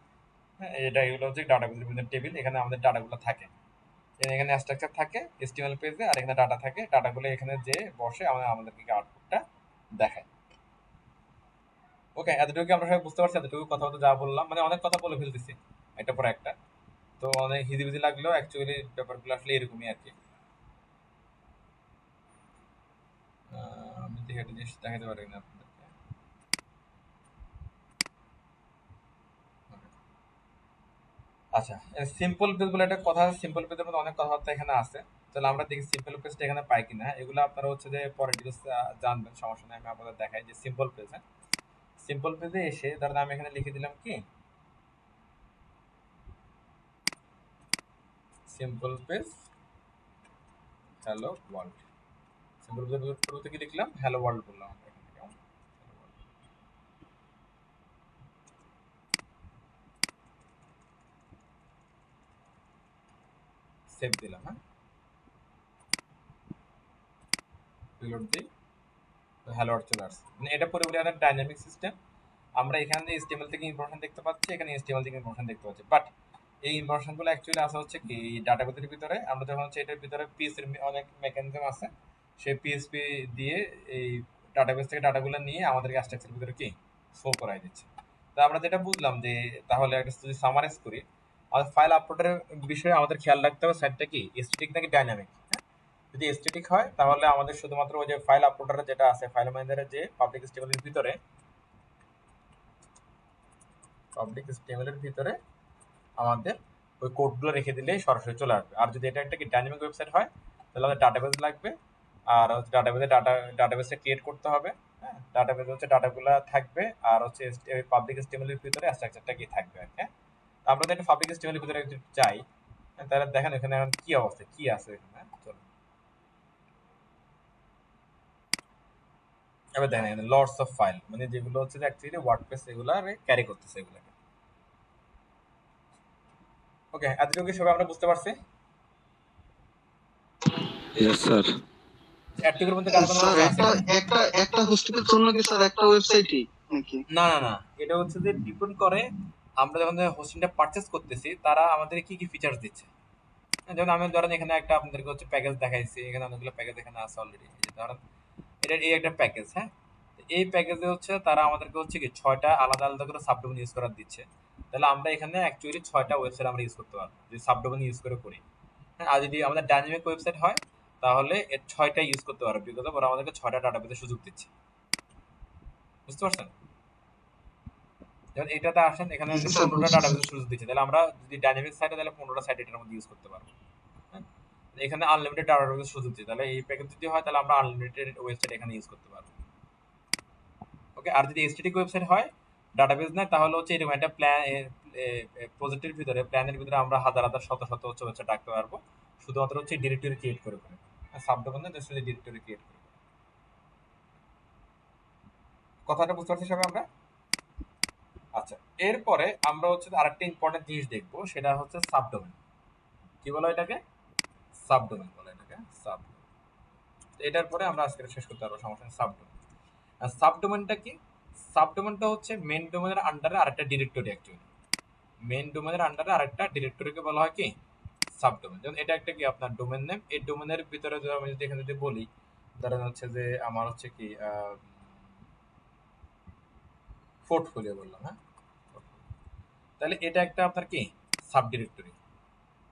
হ্যাঁ, এটা এগুলো হচ্ছে ডাটাগুলোর বিভিন্ন টেবিল, এখানে আমাদের ডাটাগুলো থাকে। এখানে স্ট্রাকচার থাকে HTML পেজে, আর এখানে ডাটা থাকে, ডাটাগুলো এখানে যে বসে আমাদেরকে আউটপুটটা দেখায়। ওকে, এতটুকু আমরা সবাই বুঝতে পারছি? এতটুকু কথা বলতে যা বললাম, মানে অনেক কথা বলে ফেলতেছি একটা পর একটা, তো অনেক হিজিবিজি লাগলেও অ্যাকচুয়ালি ব্যাপারগুলো আসলে এরকমই আর কি। আমি দেখে একটা জিনিস দেখাতে পারি না আপনাদেরকে। আচ্ছা, সিম্পল পেজ বলে একটা কথা আছে, সিম্পল পেজের মধ্যে অনেক কথাবার্তা এখানে আছে। তাহলে আমরা দেখি সিম্পল পেজটা এখানে পাই কিনা। এগুলো আপনারা হচ্ছে যে পরে ডিটেলস জানবেন, সমস্যা নেই। আমি আপনাদের দেখাই যে সিম্পল পেজ। হ্যাঁ, সিম্পল পেজে এসে ধরেন আমি এখানে লিখে দিলাম কি simple page hello world. Simple পেজের শুরুতে কি লিখলাম, হ্যালো ওয়ার্ল্ড বললাম আমরা এখান থেকে। সেভ দিলাম, হ্যাঁ রিলোড দিই, হ্যালো ওয়ার্ল্ড চলে আসছে। মানে এটা পুরোপুরি একটা ডাইনামিক সিস্টেম। আমরা এখানে HTML থেকে ইনফরমেশন দেখতে পাচ্ছি, এখানে HTML থেকে ইনফরমেশন দেখতে পাচ্ছি, বাট এই ইনফরমেশনগুলো অ্যাকচুয়ালি আসা হচ্ছে কি ডাটাবেসের ভিতরে। আমরা যখন হচ্ছে এটার ভিতরে পিএসপির অনেক মেকানিজম আছে, সেই পিএসপি দিয়ে এই ডাটাবেস থেকে ডাটাগুলো নিয়ে আমাদেরকে স্ট্রাকচারের ভিতরে কি শো করাই দিচ্ছে। তো আমরা যেটা বুঝলাম যে তাহলে একটা যদি সামারাইজ করি, আমাদের ফাইল আপলোডের বিষয়ে আমাদের খেয়াল রাখতে হবে সাইটটা কি স্ট্যাটিক নাকি ডাইনামিক। যদি স্ট্যাটিক হয় তাহলে আমাদের শুধুমাত্র ওই যে ফাইল আপলোডার যেটা আছে ফাইল ম্যানেজারের যে পাবলিক স্টেবলের ভিতরে আমাদের ওই কোডগুলো রেখে দিলেই সরাসরি চলে আসবে। আর যদি এটা একটা কি ডাইনামিক ওয়েবসাইট হয় তাহলে আমাদের ডাটাবেস লাগবে, আর হচ্ছে ডাটাবেসটা ক্রিয়েট করতে হবে। হ্যাঁ ডাটাবেস হচ্ছে ডাটাগুলো থাকবে, আর হচ্ছে পাবলিক স্টেবলের ভিতরে স্ট্রাকচারটা কি থাকবে আর কি। হ্যাঁ আমরা যদি একটা পাবলিক স্টেবলের ভিতরে যাই, তাহলে দেখেন এখানে এখন কি অবস্থা কি আছে এখানে। চলো এবার দেখেন এখানে লটস অফ ফাইল, মানে যেগুলো হচ্ছে অ্যাকচুয়ালি ওয়ার্ডপ্রেস এগুলো ক্যারি করতেছে এগুলোকে। ওকে এতটুকু সবাই আমরা বুঝতে পারছি। Yes sir. এতটুকুর মধ্যে কার কোনো স্যার প্রশ্ন আছে একটা কিনা? একটা একটা হোস্টেলের জন্য কি স্যার একটা ওয়েবসাইটই নাকি? না না না, এটা হচ্ছে যে ডিপেন্ড করে আমরা যখন হোস্টিংটা পারচেজ করতেছি তারা আমাদের কি কি ফিচার্স দিচ্ছে। যেমন আমি ধরেন এখানে একটা আপনাদেরকে হচ্ছে প্যাকেজ দেখাইছি, এখানে অনেকগুলো প্যাকেজ এখানে আছে অলরেডি। ধরেন এটা এই একটা প্যাকেজ, হ্যাঁ এই প্যাকেজে হচ্ছে তারা আমাদেরকে হচ্ছে কি 6টা আলাদা আলাদা করে সাবডোমেন ইউজ করার দিচ্ছে। তাহলে আমরা এখানে অ্যাকচুয়ালি 6টা ওয়েবসাইট আমরা ইউজ করতে পারবো যদি সাবডোমেন ইউজ করে করি। হ্যাঁ আর যদি আমাদের ডাইনামিক ওয়েবসাইট হয় তাহলে এর 6টা ইউজ করতে পারবো, বিকজ ওরা আমাদেরকে 6টা ডাটাবেসের সুযোগ দিচ্ছে। বুঝতে পারছেন? যেমন এটাতে আসেন এখানে জি স্যার 15টা বুঝছি স্যার। ডাটাবেসের সুযোগ দিচ্ছে, তাহলে আমরা যদি ডাইনামিক সাইটে তাহলে 15টা সাইট এটার মধ্যে ইউজ করতে পারবো। হ্যাঁ এখানে আনলিমিটেড ডাটাবেসের সুযোগ দিচ্ছে, তাহলে এই প্যাকেজ যদি হয় তাহলে আমরা আনলিমিটেড ওয়েবসাইট এখানে ইউজ করতে পারবো। ওকে আর যদি স্ট্যাটিক ওয়েবসাইট হয় ডাটাবেস নাই তাহলে হচ্ছে এরকম একটা প্রজেক্টের ভিতরে প্ল্যানের ভিতরে আমরা হাজার হাজার শত শত হচ্ছে ওয়েবসাইট রাখতে পারবো, শুধুমাত্র হচ্ছে ডিরেক্টরি ক্রিয়েট করে সাবডোমেনে জাস্ট ডিরেক্টরি ক্রিয়েট করে। কথাটা বুঝতে পারছি সবাই আমরা? আচ্ছা এরপরে আমরা হচ্ছে আরেকটা ইম্পর্টেন্ট জিনিস দেখবো, সেটা হচ্ছে সাবডোমেন। কি বলো এটাকে? সাবডোমেন বলে এটাকে সাবডোমেন। এটার পরে আমরা আজকে শেষ করতে পারবো, সমস্যা নেই। সাবডোমেন আর সাবডোমেনটা কি? সাবডোমেনটা হচ্ছে মেন ডোমেনের আন্ডারে আরেকটা ডিরেক্টরি। অ্যাকচুয়ালি মেন ডোমেনের আন্ডারে আরেকটা ডিরেক্টরিকে বলা হয় কি সাবডোমেন। যেমন এটা একটা কি আপনার ডোমেন নেম, এই ডোমেনের ভিতরে যদি আমি যদি এখানে যদি বলি ধরেন হচ্ছে যে আমার হচ্ছে কি পোর্টফোলিও বললাম, হ্যাঁ তাহলে এটা একটা আপনার কি সাব ডিরেক্টরি।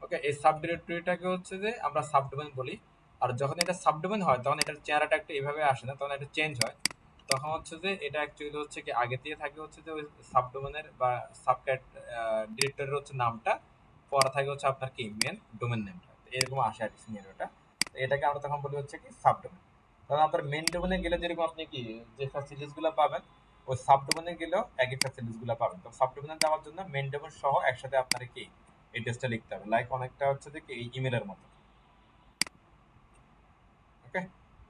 ওকে এই সাব ডিরেক্টরিটাকে হচ্ছে যে আমরা সাবডোমেন বলি। আর যখন এটা সাবডোমেন হয় তখন এটার চেহারাটা একটা এভাবে আসে না, তখন এটা চেঞ্জ হয়। তখন হচ্ছে যে এটা অ্যাকচুয়ালি হচ্ছে কি আগে দিয়ে থাকে হচ্ছে যে ওই সাবডোমেনের বা সাবক্যাট ডিরেক্টরির হচ্ছে নামটা, পরে থাকে হচ্ছে আপনার কি মেন ডোমেন নেমটা, এরকম আসে আর কি সিনারিওটা। এটাকে আমরা তখন বলি হচ্ছে কি সাবডোমেন। কারণ আপনার মেন ডোমেনে গেলে যেরকম আপনি কি যে ফ্যাসিলিটিস গুলো পাবেন ওই সাবডোমেনে গেলেও একই ফ্যাসিলিটিস গুলো পাবেন। তো সাবডোমেনে যাওয়ার জন্য মেন ডোমেন সহ একসাথে আপনার কি এড্রেসটা লিখতে হবে, লাইক অনেকটা হচ্ছে যে এই ইমেলের মতো। ওকে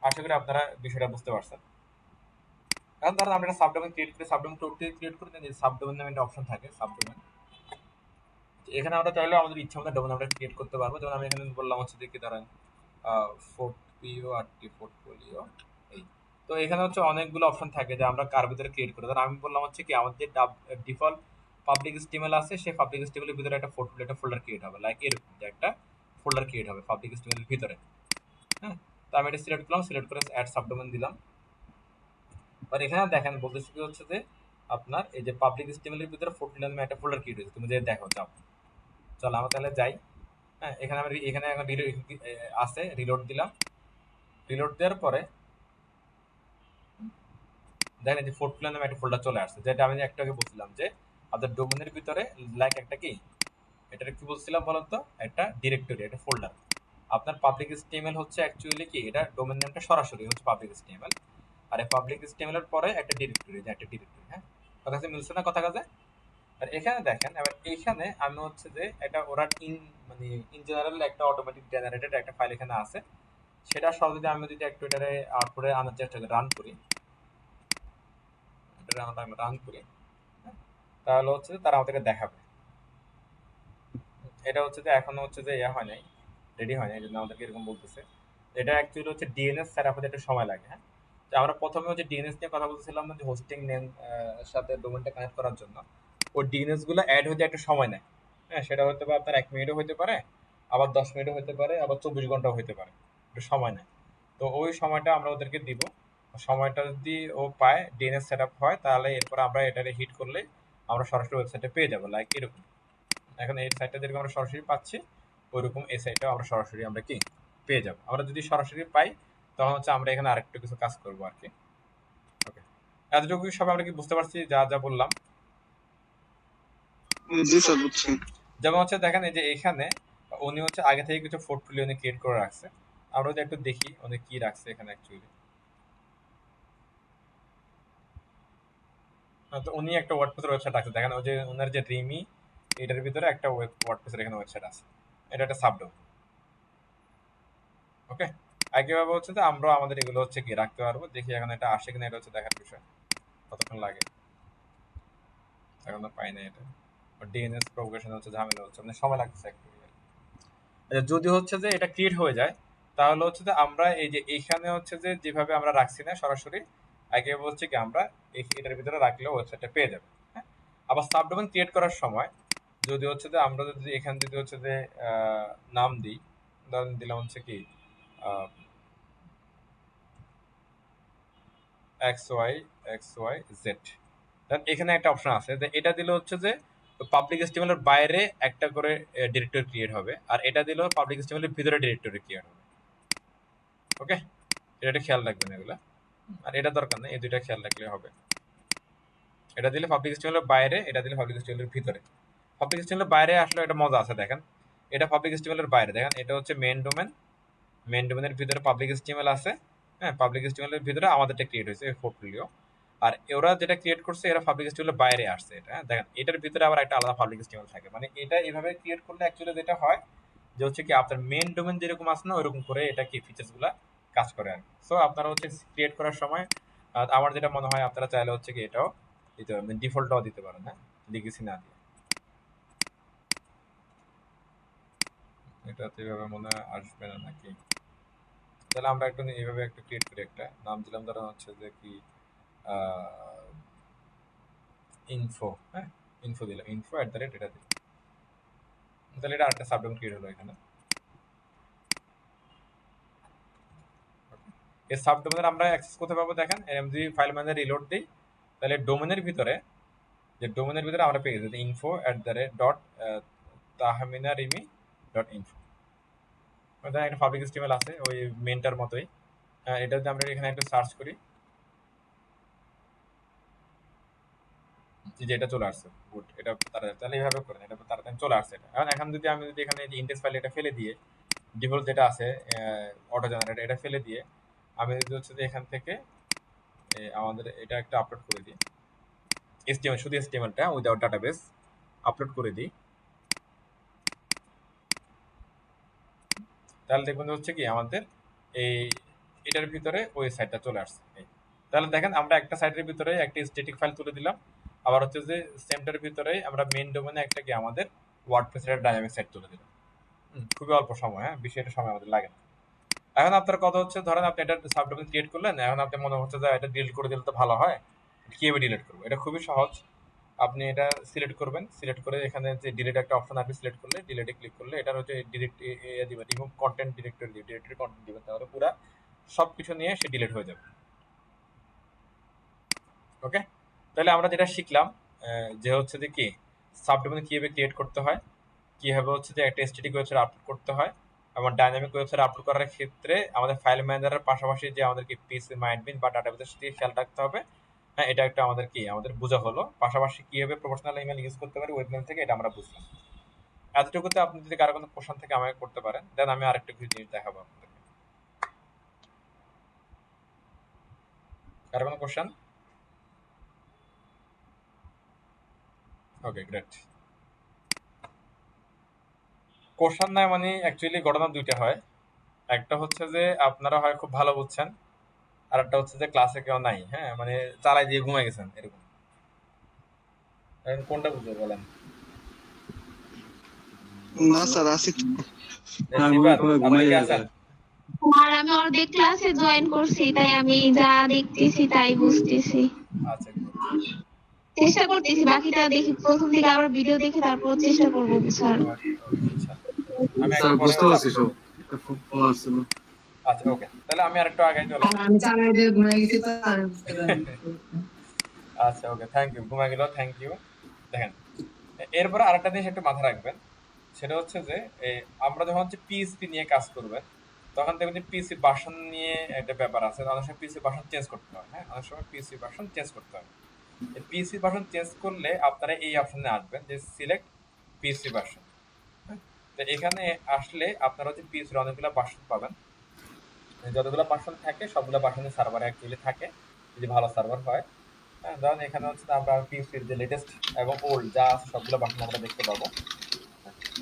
আশা করি আপনারা বিষয়টা বুঝতে পারছেন। কারণ ধরেন আমরা একটা সাবডোমেন ক্রিয়েট করি, সাবডোমেন টোটালি ক্রিয়েট করে যে সাবডোমেন নামে একটা অপশন থাকে সাবডোমেন, এখানে আমরা চাইলেও আমাদের ইচ্ছা মতো ডোমেন আমরা ক্রিয়েট করতে পারবো। যেমন আমি এখানে বললাম হচ্ছে যে কি ধরেন পোর্টফোলিও আর টি পোর্টফোলিও এই। তো এখানে হচ্ছে অনেকগুলো অপশন থাকে যে আমরা কার ভিতরে ক্রিয়েট করি। ধরেন আমি বললাম হচ্ছে কি আমাদের যে ডিফল্ট পাবলিক স্টিমেল আছে সেই পাবলিক স্টিমেলের ভিতরে একটা পোর্টফোলিও একটা ফোল্ডার ক্রিয়েট হবে, লাইক এরকম যে একটা ফোল্ডার ক্রিয়েট হবে পাবলিক স্টিমেলের ভিতরে। হ্যাঁ তো আমি এটা সিলেক্ট করলাম, সিলেক্ট করে অ্যাড সাবডোমেন দিলাম। আর এখানে দেখেন বলতেছি কি হচ্ছে যে আপনার এই যে পাবলিক স্টিমেলের ভিতরে পোর্টফোলিও নামে একটা ফোল্ডার ক্রিয়েট হয়েছে, তুমি যে দেখো যাও। চলো আমরা তাহলে যাই। হ্যাঁ এখানে আমি এখানে এখন আছে রিলোড দিলাম, রিলোড দেওয়ার পরে দেখেন যে পোর্টফোলিও নামে একটা ফোল্ডার চলে আসছে, যেটা আমি একটু আগে বলছিলাম যে আপনাদের ডোমেনের ভিতরে লাইক একটা কি এটা কি বলছিলাম বলেন তো একটা ডিরেক্টরি একটা ফোল্ডার। আপনার পাবলিক স্টিমেল হচ্ছে অ্যাকচুয়ালি কি এটা ডোমেন নেমটা সরাসরি হচ্ছে পাবলিক স্টিমেল, আর এই পাবলিক স্টিমেলের পরে একটা ডিরেক্টরি যে একটা ডিরেক্টরি। হ্যাঁ কথা কাছে মিলছে না কথা কাজে? আর এখানে দেখেন এবার এইখানে আমি হচ্ছে যে এটা ওরা মানে ইন জেনারেল একটা অটোমেটিক জেনারেটেড একটা ফাইল এখানে আছে, সেটা সহ যদি আমি যদি একটু এটারে আউটপুটে আনার চেষ্টা করি রান করি, এটা আমরা রান করি, হ্যাঁ, তাহলে হচ্ছে তারা আমাদেরকে দেখাবে। এটা হচ্ছে যে এখনো হচ্ছে যে ইয়া হয় নাই, রেডি হয় না, এই জন্য আমাদেরকে এরকম বলতেছে। এটা অ্যাকচুয়ালি হচ্ছে ডিএনএস সেট আপ হতে একটু সময় লাগে। হ্যাঁ, তো আমরা প্রথমে হচ্ছে ডিএনএস নিয়ে কথা বলতেছিলাম না, যে হোস্টিং নেম সাথে ডোমেনটা কানেক্ট করার জন্য ওই ডিএনএস গুলো অ্যাড হতে একটা সময় নেয়। হ্যাঁ, সেটা হতে পারে আপনার 1 মিনিটও হতে পারে, আবার 10 মিনিটও হতে পারে, আবার 24 ঘন্টাও হতে পারে, একটু সময় নেয়। তো ওই সময়টা আমরা ওদেরকে দিব। সময়টা যদি ও পায়, ডিএনএস সেট আপ হয়, তাহলে এরপর আমরা এটারে হিট করলে আমরা সরাসরি ওয়েবসাইটে পেয়ে যাবো, লাইক এরকম। এখন এই সাইটটা যেরকম আমরা সরাসরি পাচ্ছি, ওইরকম এই সাইটটাও আমরা সরাসরি আমরা কি পেয়ে যাবো। আমরা যদি সরাসরি পাই, তখন হচ্ছে আমরা এখানে আরেকটু কিছু কাজ করবো আর কি। ওকে, এতটুকু সব আমরা কি বুঝতে পারছি যা যা বললাম? জি স্যার বুঝছি। যেমন হচ্ছে দেখেন, এই যে এখানে উনি হচ্ছে আগে থেকে কিছু পোর্টফোলিও উনি ক্রিয়েট করে রাখছে। আমরা যদি একটু দেখি উনি কি রাখছে এখানে অ্যাকচুয়ালি। তো উনি একটা ওয়ার্ডপ্রেসের ওয়েবসাইট রাখছে, দেখেন ওই যে ওনার যে রিমি, এটার ভিতরে একটা ওয়ার্ডপ্রেসের এখানে ওয়েবসাইট আছে, এটা একটা সাবডোম। ওকে, একইভাবে হচ্ছে যে আমরা আমাদের এগুলো হচ্ছে কি রাখতে পারবো। দেখি এখন এটা আসে কিনা, এটা হচ্ছে দেখার বিষয়, কতক্ষণ লাগে। এখন তো পাই না এটা, ডিএনএস প্রোগ্রেশন হচ্ছে ঝামেলা হচ্ছে, মানে সময় লাগছে একটু। আচ্ছা, যদি হচ্ছে যে এটা ক্রিয়েট হয়ে যায়, তাহলে হচ্ছে যে আমরা এই যে এইখানে হচ্ছে যে যেভাবে আমরা রাখছি না সরাসরি, আগে বলছি কি আমরা এটার ভিতরে রাখলেও ওয়েবসাইটটা পেয়ে যাবে। হ্যাঁ, আবার সাবডোমেন ক্রিয়েট করার সময় যদি হচ্ছে যে আমরা যদি এখানে যদি হচ্ছে যে নাম দিই, ধরেন দিলাম হচ্ছে কি XY এখানে একটা অপশন আছে যে এটা দিলে হচ্ছে যে পাবলিক স্টিমেলের বাইরে একটা করে ডিরেক্টরি ক্রিয়েট হবে, আর এটা দিলেও পাবলিক স্টিমেলের ভিতরে ডিরেক্টরি ক্রিয়েট হবে। ওকে, এটা খেয়াল রাখবেন এগুলা, আর এটা দরকার নেই, এই দুইটা খেয়াল রাখলে হবে। এটা দিলে পাবলিক স্টিমেলের বাইরে, এটা দিলে পাবলিক স্টিমেলের ভিতরে। পাবলিক স্টিমেলের বাইরে আসলে এটা মজা আছে, দেখেন এটা পাবলিক স্টিমেলের বাইরে, দেখেন এটা হচ্ছে মেইন ডোমেন, মেইন ডোমেনের ভিতরে পাবলিক স্টিমেল আছে। হ্যাঁ, পাবলিক স্টিমেলের ভিতরে আমাদেরটা ক্রিয়েট হয়েছে পোর্টফোলিও, আর ওরা যেটা ক্রিয়েট করছে এরা পাবলিক স্টিমেলের বাইরে আসছে এটা। হ্যাঁ, দেখেন এটার ভিতরে আবার একটা আলাদা পাবলিক স্টিমেল থাকে, মানে এটা এইভাবে ক্রিয়েট করলে অ্যাকচুয়ালি যেটা হয় যে হচ্ছে কি আপনার মেইন ডোমেন যেরকম আছে না, ওইরকম করে এটা কি ফিচার্স গুলা কাজ করে আর কি। সো আপনারা হচ্ছে ক্রিয়েট করার সময় আমার যেটা মনে হয় আপনারা চাইলে হচ্ছে কি এটাও দিতে পারবেন, ডিফল্টটাও দিতে পারেন। হ্যাঁ, লিগেসি না দিয়ে, এটা তো এইভাবে মনে হয় আসবে না নাকি? তাহলে আমরা একটু এইভাবে একটা ক্রিয়েট করি, একটা নাম দিলাম, ধরো হচ্ছে যে কি ইনফো। হ্যাঁ, ইনফো দিলাম, info@, এটা দিলাম, তাহলে এটা আরেকটা সাবডোমেন ক্রিয়েট হলো এখানে। এই সাবডোমেনের আমরা অ্যাক্সেস করতে পারবো, দেখেন এরকম যদি ফাইল ম্যানেজার রিলোড দিই, তাহলে ডোমেনের ভিতরে, যে ডোমেনের ভিতরে আমরা পেয়ে যাচ্ছি info@tahminarimi.info। একটা পাবলিক স্টিমেল আছে ওই মেনটার মতোই। এটা যদি আমরা এখানে একটু সার্চ করি, যে এটা চলে আসছে, গুড। এটা তাড়াতাড়ি, তাহলে এইভাবে করেন, এটা তাড়াতাড়ি চলে আসছে এটা। এখন যদি আমি যদি এখানে ইন্ডেক্স ফাইল এটা ফেলে দিয়ে, ডিফল্ট যেটা আছে অটো জেনারেট, এটা ফেলে দিয়ে আমি যদি হচ্ছে যে এখান থেকে আমাদের এটা একটা আপলোড করে দিই, HTML, শুধু HTML-টা উইদাউট ডাটাবেস আপলোড করে দিই, তাহলে দেখবেন হচ্ছে কি আমাদের এই এটার ভিতরে ওই সাইটটা চলে আসছে। তাহলে দেখেন আমরা একটা সাইটের ভিতরে একটা স্ট্যাটিক ফাইল তুলে দিলাম, আবার হচ্ছে যে সেমটার ভিতরে আমরা মেইন ডোমেনে একটা কি আমাদের ওয়ার্ডপ্রেসের ডাইনামিক সাইট তুলে দিলাম। খুবই অল্প সময়, হ্যাঁ, বেশি একটা সময় আমাদের লাগে না। এখন আপনার কথা হচ্ছে, ধরেন আপনি এটা সাবডোমেন ক্রিয়েট করলেন, এখন আপনি মনে হচ্ছে যে এটা ডিলিট করে দিলে তো ভালো হয়, কিভাবে ডিলিট করবো? এটা খুবই সহজ। আপনি এটা সিলেক্ট করবেন, সিলেক্ট করে এখানে যে ডিলিট একটা অপশন আপনি সিলেক্ট করলে, ডিলিটে ক্লিক করলে এটার হচ্ছে ডিলিট দিবেন, রিমুভ কন্টেন্ট ডিরেক্টরি দিবেন, ডিরেক্টরি কন্টেন্ট দিবেন, তাহলে পুরো সবকিছু নিয়ে সে ডিলিট হয়ে যাবে। ওকে, তাহলে আমরা যেটা শিখলাম যে হচ্ছে যে কি সাবডোমেন কিভাবে ক্রিয়েট করতে হয়, কিভাবে হচ্ছে যে একটা স্ট্যাটিক ওয়েবসাইট আপলোড করতে হয়, এবং ডাইনামিক ওয়েবসাইট আপলোড করার ক্ষেত্রে আমাদের ফাইল ম্যানেজারের পাশাপাশি যে আমাদেরকে পিসি মাইন্ডবিন বা ডাটাবেসের সাথে খেয়াল রাখতে হবে। হ্যাঁ, এটা একটা আমাদের কি আমাদের বোঝা হলো, পাশাপাশি কিভাবে প্রফেশনাল ইমেল ইউজ করতে পারি ওয়েবমেল থেকে, এটা আমরা বুঝলাম। এতটুকুতে আপনি যদি কারো কোনো কোশ্চেন থেকে আমাকে করতে পারেন, দেন আমি আরেকটা কিছু জিনিস দেখাবো আপনাদেরকে। কারো কোনো কোশ্চেন? ওকে, গ্রেট। কোশ্চেন নাই মানে অ্যাকচুয়ালি ঘটনা দুইটা হয়, একটা হচ্ছে যে আপনারা হয় খুব ভালো বুঝছেন, আর একটা হচ্ছে যে ক্লাসে কেউ নাই, হ্যাঁ, মানে চালাই দিয়ে ঘুমাই গেছেন এরকম। এখন কোনটা বুঝবো বলেন? না স্যার আসি তো। আমি সিফাত, ওই আপনি ঘুমাই কি যাবে। আছেন? আর আমি অর্ধেক ক্লাসে জয়েন করছি, তাই আমি যা দেখতেছি তাই বুঝতেছি। আচ্ছা, good. চেষ্টা করতেছি, বাকিটা দেখি প্রথম থেকে আবার ভিডিও দেখে তারপর চেষ্টা করবো বুঝার। ওকে, ওকে, ইনশাআল্লাহ। আমি স্যার একটু পরে বুঝতে হচ্ছে পারছি সব। একটা ফোন আসছিল। আচ্ছা, ওকে, তাহলে আমি আর একটু আগে চলে আর আমি চালাই দিয়ে ঘুমাই গেছি তো আর বুঝতে পারিনি। আচ্ছা, ওকে, থ্যাংক ইউ, ঘুমা গেল, থ্যাংক ইউ। দেখেন, এরপরে আরেকটা জিনিস একটু মাথায় রাখবেন, সেটা হচ্ছে যে আমরা যখন হচ্ছে পিএসপি নিয়ে কাজ করবেন, তখন দেখবেন যে পিসি ভার্সন নিয়ে একটা ব্যাপার আছে। অনেক সময় পিসি ভার্সন চেঞ্জ করতে হয়, হ্যাঁ, অনেক সময় পিসি ভার্সন চেঞ্জ করতে হয়। পিসি ভার্সন চেঞ্জ করলে আপনারা এই অপশনে আসবেন যে সিলেক্ট পিসি ভার্সন। তো এখানে আসলে আপনারা হচ্ছে পিসির অনেকগুলো ভার্সন পাবেন। যতগুলো ভার্সন থাকে সবগুলো ভার্সনের সার্ভারে অ্যাকচুয়ালি থাকে, যদি ভালো সার্ভার হয়। হ্যাঁ, ধরেন এখানে হচ্ছে আমরা পিসির যে লেটেস্ট এবং ওল্ড যা আছে সবগুলো ভার্সন আমরা দেখতে পাবো।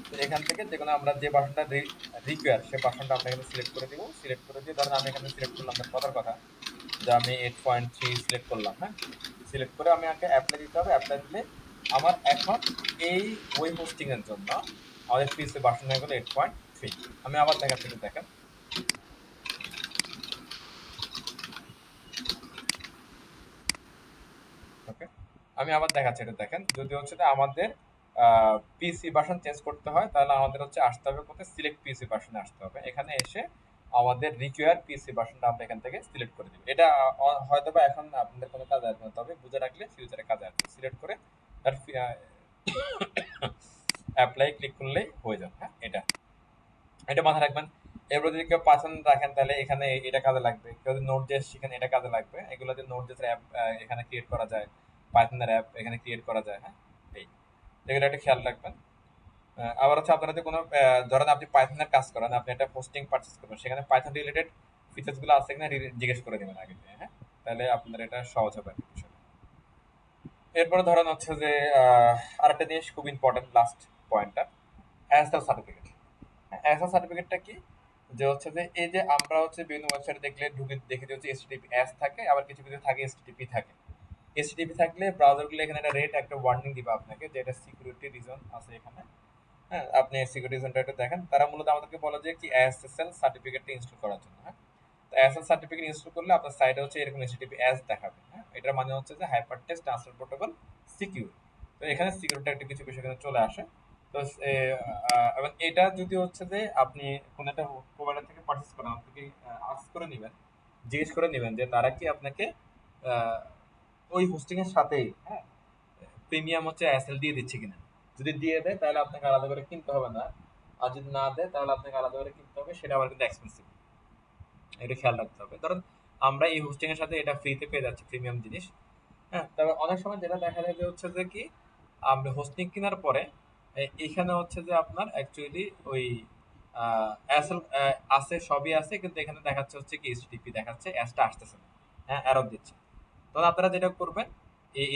তো এখান থেকে যে কোনো আমরা যে ভার্সনটা রিকোয়ার সেই ভার্সনটা আমরা এখানে সিলেক্ট করে দিব। সিলেক্ট করে দিয়ে ধরেন আমি এখানে সিলেক্ট করলাম কথার কথা যে আমি 8.3 সিলেক্ট করলাম। হ্যাঁ, সিলেক্ট করে আমি আগে অ্যাপ্লাই দিতে হবে। অ্যাপ্লাই দিলে আমার এখন এই ওয়েব হোস্টিং এর জন্য আমাদের পিসি ভার্সন হয়ে গেল 8.3। আমি আবার দেখাচ্ছি, দেখেন। ওকে, আমি আবার দেখাচ্ছি, এটা দেখেন। যদি হচ্ছে যে আমাদের পিসি ভার্সন চেঞ্জ করতে হয়, তাহলে আমাদের হচ্ছে আসতে হবে কোথায়, সিলেক্ট পিসি ভার্সনে আসতে হবে। এখানে এসে আমাদের রিকোয়ার পিসি ভার্সনটা আমরা এখান থেকে সিলেক্ট করে দিব। এটা হয়তো বা এখন আপনাদের কোনো কাজে আসবে না, তবে বুঝে রাখলে ফিউচারে কাজে আসবে। সিলেক্ট করে তার অ্যাপ্লাই ক্লিক করলেই হয়ে যাবে। হ্যাঁ, এটা মাথায় রাখবেন। এরপর যদি কেউ পাইথন রাখেন তাহলে এখানে এটা কাজে লাগবে। কেউ যদি নোড.জেএস শিখেন এটা কাজে লাগবে। এগুলোতে নোড.জেএস অ্যাপ এখানে ক্রিয়েট করা যায়, পাইথনের অ্যাপ এখানে ক্রিয়েট করা যায়। হ্যাঁ, এগুলো একটা খেয়াল রাখবেন। আবার হচ্ছে আপনারা যে কোনো ধরেন আপনি পাইথনের কাজ করেন, আপনি একটা হোস্টিং পারচেস করবেন, সেখানে পাইথন রিলেটেড ফিচার্স গুলো আছে কিনা জিজ্ঞেস করে নেবেন আগে থেকে। হ্যাঁ, তাহলে আপনার এটা সহজ হবে বিষয়। এরপরে ধরেন হচ্ছে যে আরেকটা জিনিস খুব ইম্পর্টেন্ট, লাস্ট পয়েন্টটা, এসএসএল সার্টিফিকেট। এসএসএল সার্টিফিকেটটা কি, যে হচ্ছে যে এই যে আমরা হচ্ছে বিভিন্ন ওয়েবসাইটে দেখলে ঢুকে দেখে যে হচ্ছে এসটিটিপি এস থাকে, আবার কিছু কিছু থাকে এসটিটিপি থাকে। এসটিটিপি থাকলে ব্রাউজারগুলো এখানে একটা রেড একটা ওয়ার্নিং দিবে আপনাকে, যে এটা সিকিউরিটি রিজন আছে এখানে। হ্যাঁ, আপনি সিকিউরিটি রিজনটা একটু দেখেন। তারা মূলত আমাদেরকে বলে যে কি এসএসএল সার্টিফিকেটটা ইনস্টল করার জন্য। হ্যাঁ, তো এসএসএল সার্টিফিকেট ইনস্টল করলে আপনার সাইটে হচ্ছে এরকম এসটিটিপি এস দেখাবে। হ্যাঁ, এটার মানে হচ্ছে যে hyper text transfer protocol secure. তো এখানে সিকিউরিটি একটা কিছু বিষয় এখানে চলে আসে। তো এবং এটা যদি হচ্ছে যে আপনি কোন একটা প্রোভাইডার থেকে পারচেজ করেন, আপনাকে আস্ক করে নেবেন, জিজ্ঞেস করে নেবেন যে তারা কি আপনাকে আহ, ওই হোস্টিং এর সাথেই, হ্যাঁ, প্রিমিয়াম হচ্ছে এসএল দিয়ে দিচ্ছে কিনা। যদি দিয়ে দেয় তাহলে আপনাকে আলাদা করে কিনতে হবে না, আর যদি না দেয় তাহলে আপনাকে আলাদা করে কিনতে হবে, সেটা আবার কিন্তু এক্সপেন্সিভ। এটা খেয়াল রাখতে হবে। ধরুন আমরা এই হোস্টিং এর সাথে এটা ফ্রিতে পেয়ে যাচ্ছি, প্রিমিয়াম জিনিস। হ্যাঁ, তবে অনেক সময় যেটা দেখা যায় যে হচ্ছে যে কি আমরা হোস্টিং কেনার পরে এখানে হচ্ছে যে আপনার অ্যাকচুয়ালি ওই এসএল আছে, সবই আছে, কিন্তু এখানে দেখাচ্ছে হচ্ছে কি এইচটিটিপি দেখাচ্ছে, এসটা আসতেছে না। হ্যাঁ, এরর দিচ্ছে। তখন আপনারা যেটা করবেন,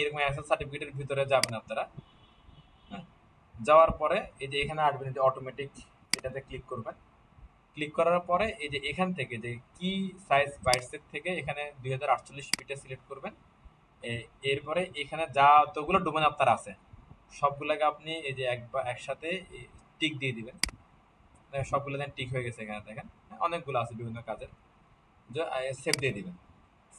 এরকম এসএল সার্টিফিকেটের ভিতরে যাবেন আপনারা। হ্যাঁ, যাওয়ার পরে এই যে এখানে আসবেন, যে অটোমেটিক এটাতে ক্লিক করবেন। ক্লিক করার পরে এই যে এখান থেকে যে কি সাইজ বাইটসের থেকে এখানে 2048 পিটা সিলেক্ট করবেন। এরপরে এখানে যতগুলো ডোমেন আপনার আছে সবগুলোকে আপনি এই যে একসাথে টিক দিয়ে দিবেন। সবগুলো দেন টিক হয়ে গেছে, এখানে দেখেন অনেকগুলো আছে বিভিন্ন কাজের। সেভ দিয়ে দিবেন।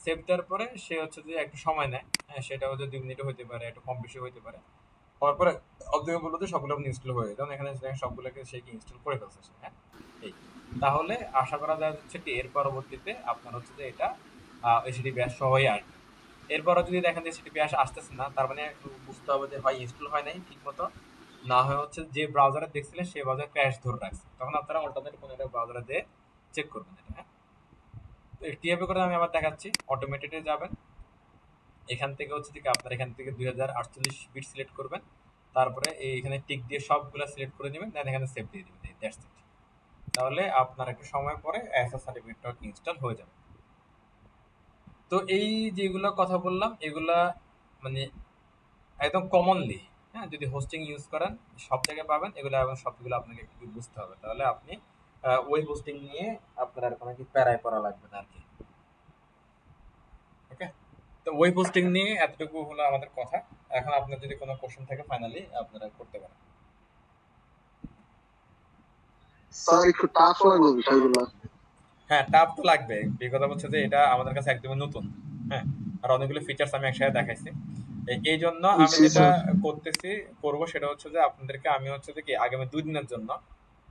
সেভ দেওয়ার পরে সে হচ্ছে যে একটু সময় নেয়। হ্যাঁ, সেটা হচ্ছে 2 মিনিটও হতে পারে, একটু কম বেশি হতে পারে। হওয়ার পরে অধ্যয়ন বলতে সবগুলো আপনি ইনস্টল হয়ে যেমন এখানে সবগুলোকে সে কি ইনস্টল করে ফেলছে সে। হ্যাঁ, এই তাহলে আশা করা যায় হচ্ছে কি এর পরবর্তীতে আপনার হচ্ছে যে এটা এসিডি ব্যাস সহই আসবে। এরপরও যদি দেখেন যে এসিডি ব্যাস আসতেছে না, তার মানে বুঝতে হবে যে হয় ইনস্টল হয় নাই ঠিক মতো, না হয় হচ্ছে যে ব্রাউজারে দেখছিলেন সেই ব্রাউজার ক্র্যাশ ধরে রাখছে। তখন আপনারা অল্টারনেট কোনো একটা ব্রাউজারে দিয়ে চেক করবেন এটা। হ্যাঁ, তো কিভাবে করে আমি আবার দেখাচ্ছি। অটোমেটেডে যাবেন, এখান থেকে হচ্ছে যে আপনার এখান থেকে 2048 বিট সিলেক্ট করবেন। তারপরে এখানে টিক দিয়ে সবগুলো সিলেক্ট করে নেবেন, দেন এখানে সেভ দিয়ে দিবেন। That's it. তাহলে আপনার একটু সময় পরে এসএস সার্টিফিকেটটা ইনস্টল হয়ে যাবে। তো এই যেগুলো কথা বললাম এগুলা মানে একদম কমনলি, হ্যাঁ, যদি হোস্টিং ইউজ করেন সব জায়গায় পাবেন এগুলো, এবং সবগুলো আপনাকে একটু বুঝতে হবে। তাহলে আপনি ওই হোস্টিং নিয়ে আপনার আর কোনো কি প্যারায় পড়া লাগবে না আর কি। ওকে, তো ওই পোস্টিং নিয়ে এতটুকু হলো আমাদের কথা। এখন আপনার যদি কোনো কোশ্চেন থাকে ফাইনালি আপনারা করতে পারেন। স্যার একটু টাফ লাগলো বিষয়গুলো। হ্যাঁ, টাফ তো লাগবে। বিকজ হচ্ছে যে এটা আমাদের কাছে একদমই নতুন। হ্যাঁ, আর অনেকগুলো ফিচার্স আমি একসাথে দেখাইছি। এই জন্য আমি জি যেটা স্যার। করব সেটা হচ্ছে যে আপনাদেরকে আমি হচ্ছে যে কি আগামী 2 দিনের জন্য,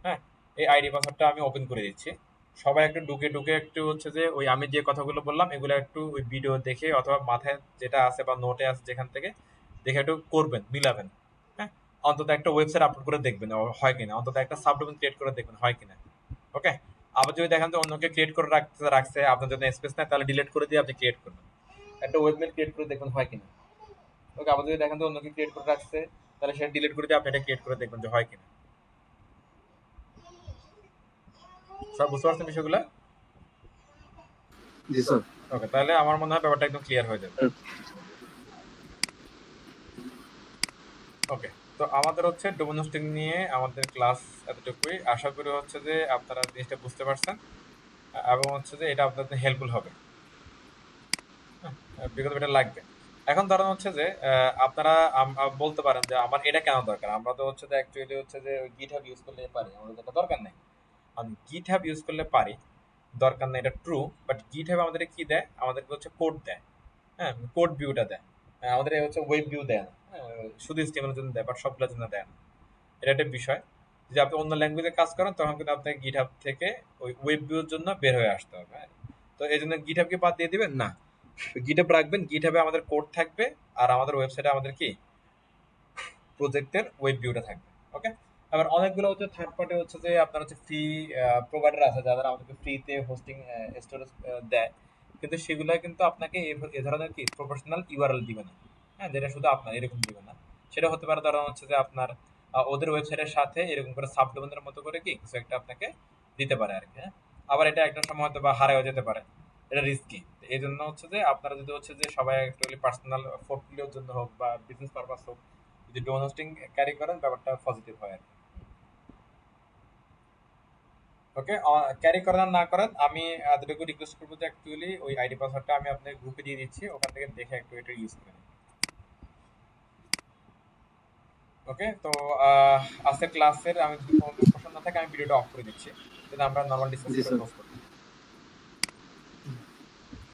হ্যাঁ, এই আইডি পাসওয়ার্ডটা আমি ওপেন করে দিচ্ছি। সবাই একটু ঢুকে একটু হচ্ছে যে ওই আমি যে কথাগুলো বললাম এগুলো একটু ওই ভিডিও দেখে অথবা মাথায় যেটা আছে বা নোটে আছে যেখান থেকে দেখে একটু করবেন, মিলাবেন। হ্যাঁ, অন্তত একটা ওয়েবসাইট আপলোড করে দেখবেন হয় কিনা, অন্তত একটা সাবডোমেইন ক্রিয়েট করে দেখবেন হয় কিনা। ওকে, আবার যদি দেখেন যে অন্যকে ক্রিয়েট করে রাখছে আপনার জন্য স্পেস নাই, তাহলে ডিলিট করে দিয়ে আপনি ক্রিয়েট করবেন। একটা ওয়েবমেল ক্রিয়েট করে দেখবেন হয় কিনা। ওকে, আবার যদি দেখেন যে অন্যকে ক্রিয়েট করে রাখছে, তাহলে সেটা ডিলিট করে দিয়ে আপনি এটা ক্রিয়েট করে দেখবেন যে হয় কিনা। সব বুঝতে পারছেন বিষয়গুলো? জি স্যার। ওকে, তাহলে আমার মনে হয় ব্যাপারটা একদম ক্লিয়ার হয়ে যাবে। ওকে, তো আমাদের হচ্ছে ডোমেন হোস্টিং নিয়ে আমাদের ক্লাস এতটুকুই। আশা করি হচ্ছে যে আপনারা জিনিসটা বুঝতে পারছেন এবং হচ্ছে যে এটা আপনাদের হেল্পফুল হবে। বিকজ এটা লাগবে। এখন ধরেন হচ্ছে যে আপনারা বলতে পারেন যে আমার এটা কেন দরকার। আমরা তো হচ্ছে যে অ্যাকচুয়ালি হচ্ছে যে গিটহাব ইউজ করলে পারি, আমাদের এটা দরকার নেই। আমি গিটহাব ইউজ করলে পারি, দরকার নেই, এটা ট্রু। বাট গিটহাব আমাদের কি দেয়? আমাদেরকে হচ্ছে কোড দেয়। হ্যাঁ, কোড ভিউটা দেয়। আমাদের হচ্ছে ওয়েব ভিউ দেয় না। শুধু HTML এর জন্য দেয়, বাট সবগুলোর জন্য দেয় না। এটা একটা বিষয়। যদি আপনি অন্য ল্যাঙ্গুয়েজে কাজ করেন তখন কিন্তু আপনাকে গিটহাব থেকে ওই ওয়েব ভিউর জন্য বের হয়ে আসতে হবে। হ্যাঁ, তো এই জন্য গিটহাবকে বাদ দিয়ে দিবেন না, গিটহাব রাখবেন। গিটহাবে আমাদের কোড থাকবে আর আমাদের ওয়েবসাইটে আমাদের কি প্রজেক্টের ওয়েব ভিউটা থাকবে। ওকে, আবার অনেকগুলো হচ্ছে থার্ড পার্টি হচ্ছে যে আপনার হচ্ছে ফ্রি প্রোভাইডার আছে যারা আমাদেরকে ফ্রিতে হোস্টিং স্টোরেজ দেয়, কিন্তু সেগুলো কিন্তু আপনাকে এ ধরনের কি প্রফেশনাল ইউআরএল দিবে না। হ্যাঁ, যেটা শুধু আপনার এরকম দিবে না। সেটা হতে পারে ধরুন হচ্ছে যে আপনার ওদের ওয়েবসাইটের সাথে এরকম করে সাবডোমেনের মতো করে কি কিছু একটা আপনাকে দিতে পারে আর কি। হ্যাঁ, আবার এটা একটা সময় হয়তো বা হারাও যেতে পারে, এটা রিস্কি। এই জন্য হচ্ছে যে আপনারা যদি হচ্ছে যে সবাই অ্যাকচুয়ালি পার্সোনাল পোর্টফোলিওর জন্য হোক বা বিজনেস পারপাস হোক, যদি ডোমেন হোস্টিং ক্যারি করেন ব্যাপারটা পজিটিভ হয় আর কি। ওকে, ক্যারি করেন আর না করেন আমি এতটুকু রিকোয়েস্ট করবো যে অ্যাকচুয়ালি ওই আইডি পাসওয়ার্ডটা আমি আপনাকে গ্রুপে দিয়ে দিচ্ছি, ওখান থেকে দেখে একটু এটা ইউজ করেন। ওকে, তো আজকের ক্লাসের আমি যদি কোনো প্রশ্ন না থাকে আমি ভিডিওটা অফ করে দিচ্ছি, কিন্তু আমরা নর্মাল জি ডিসকাস স্যার। করে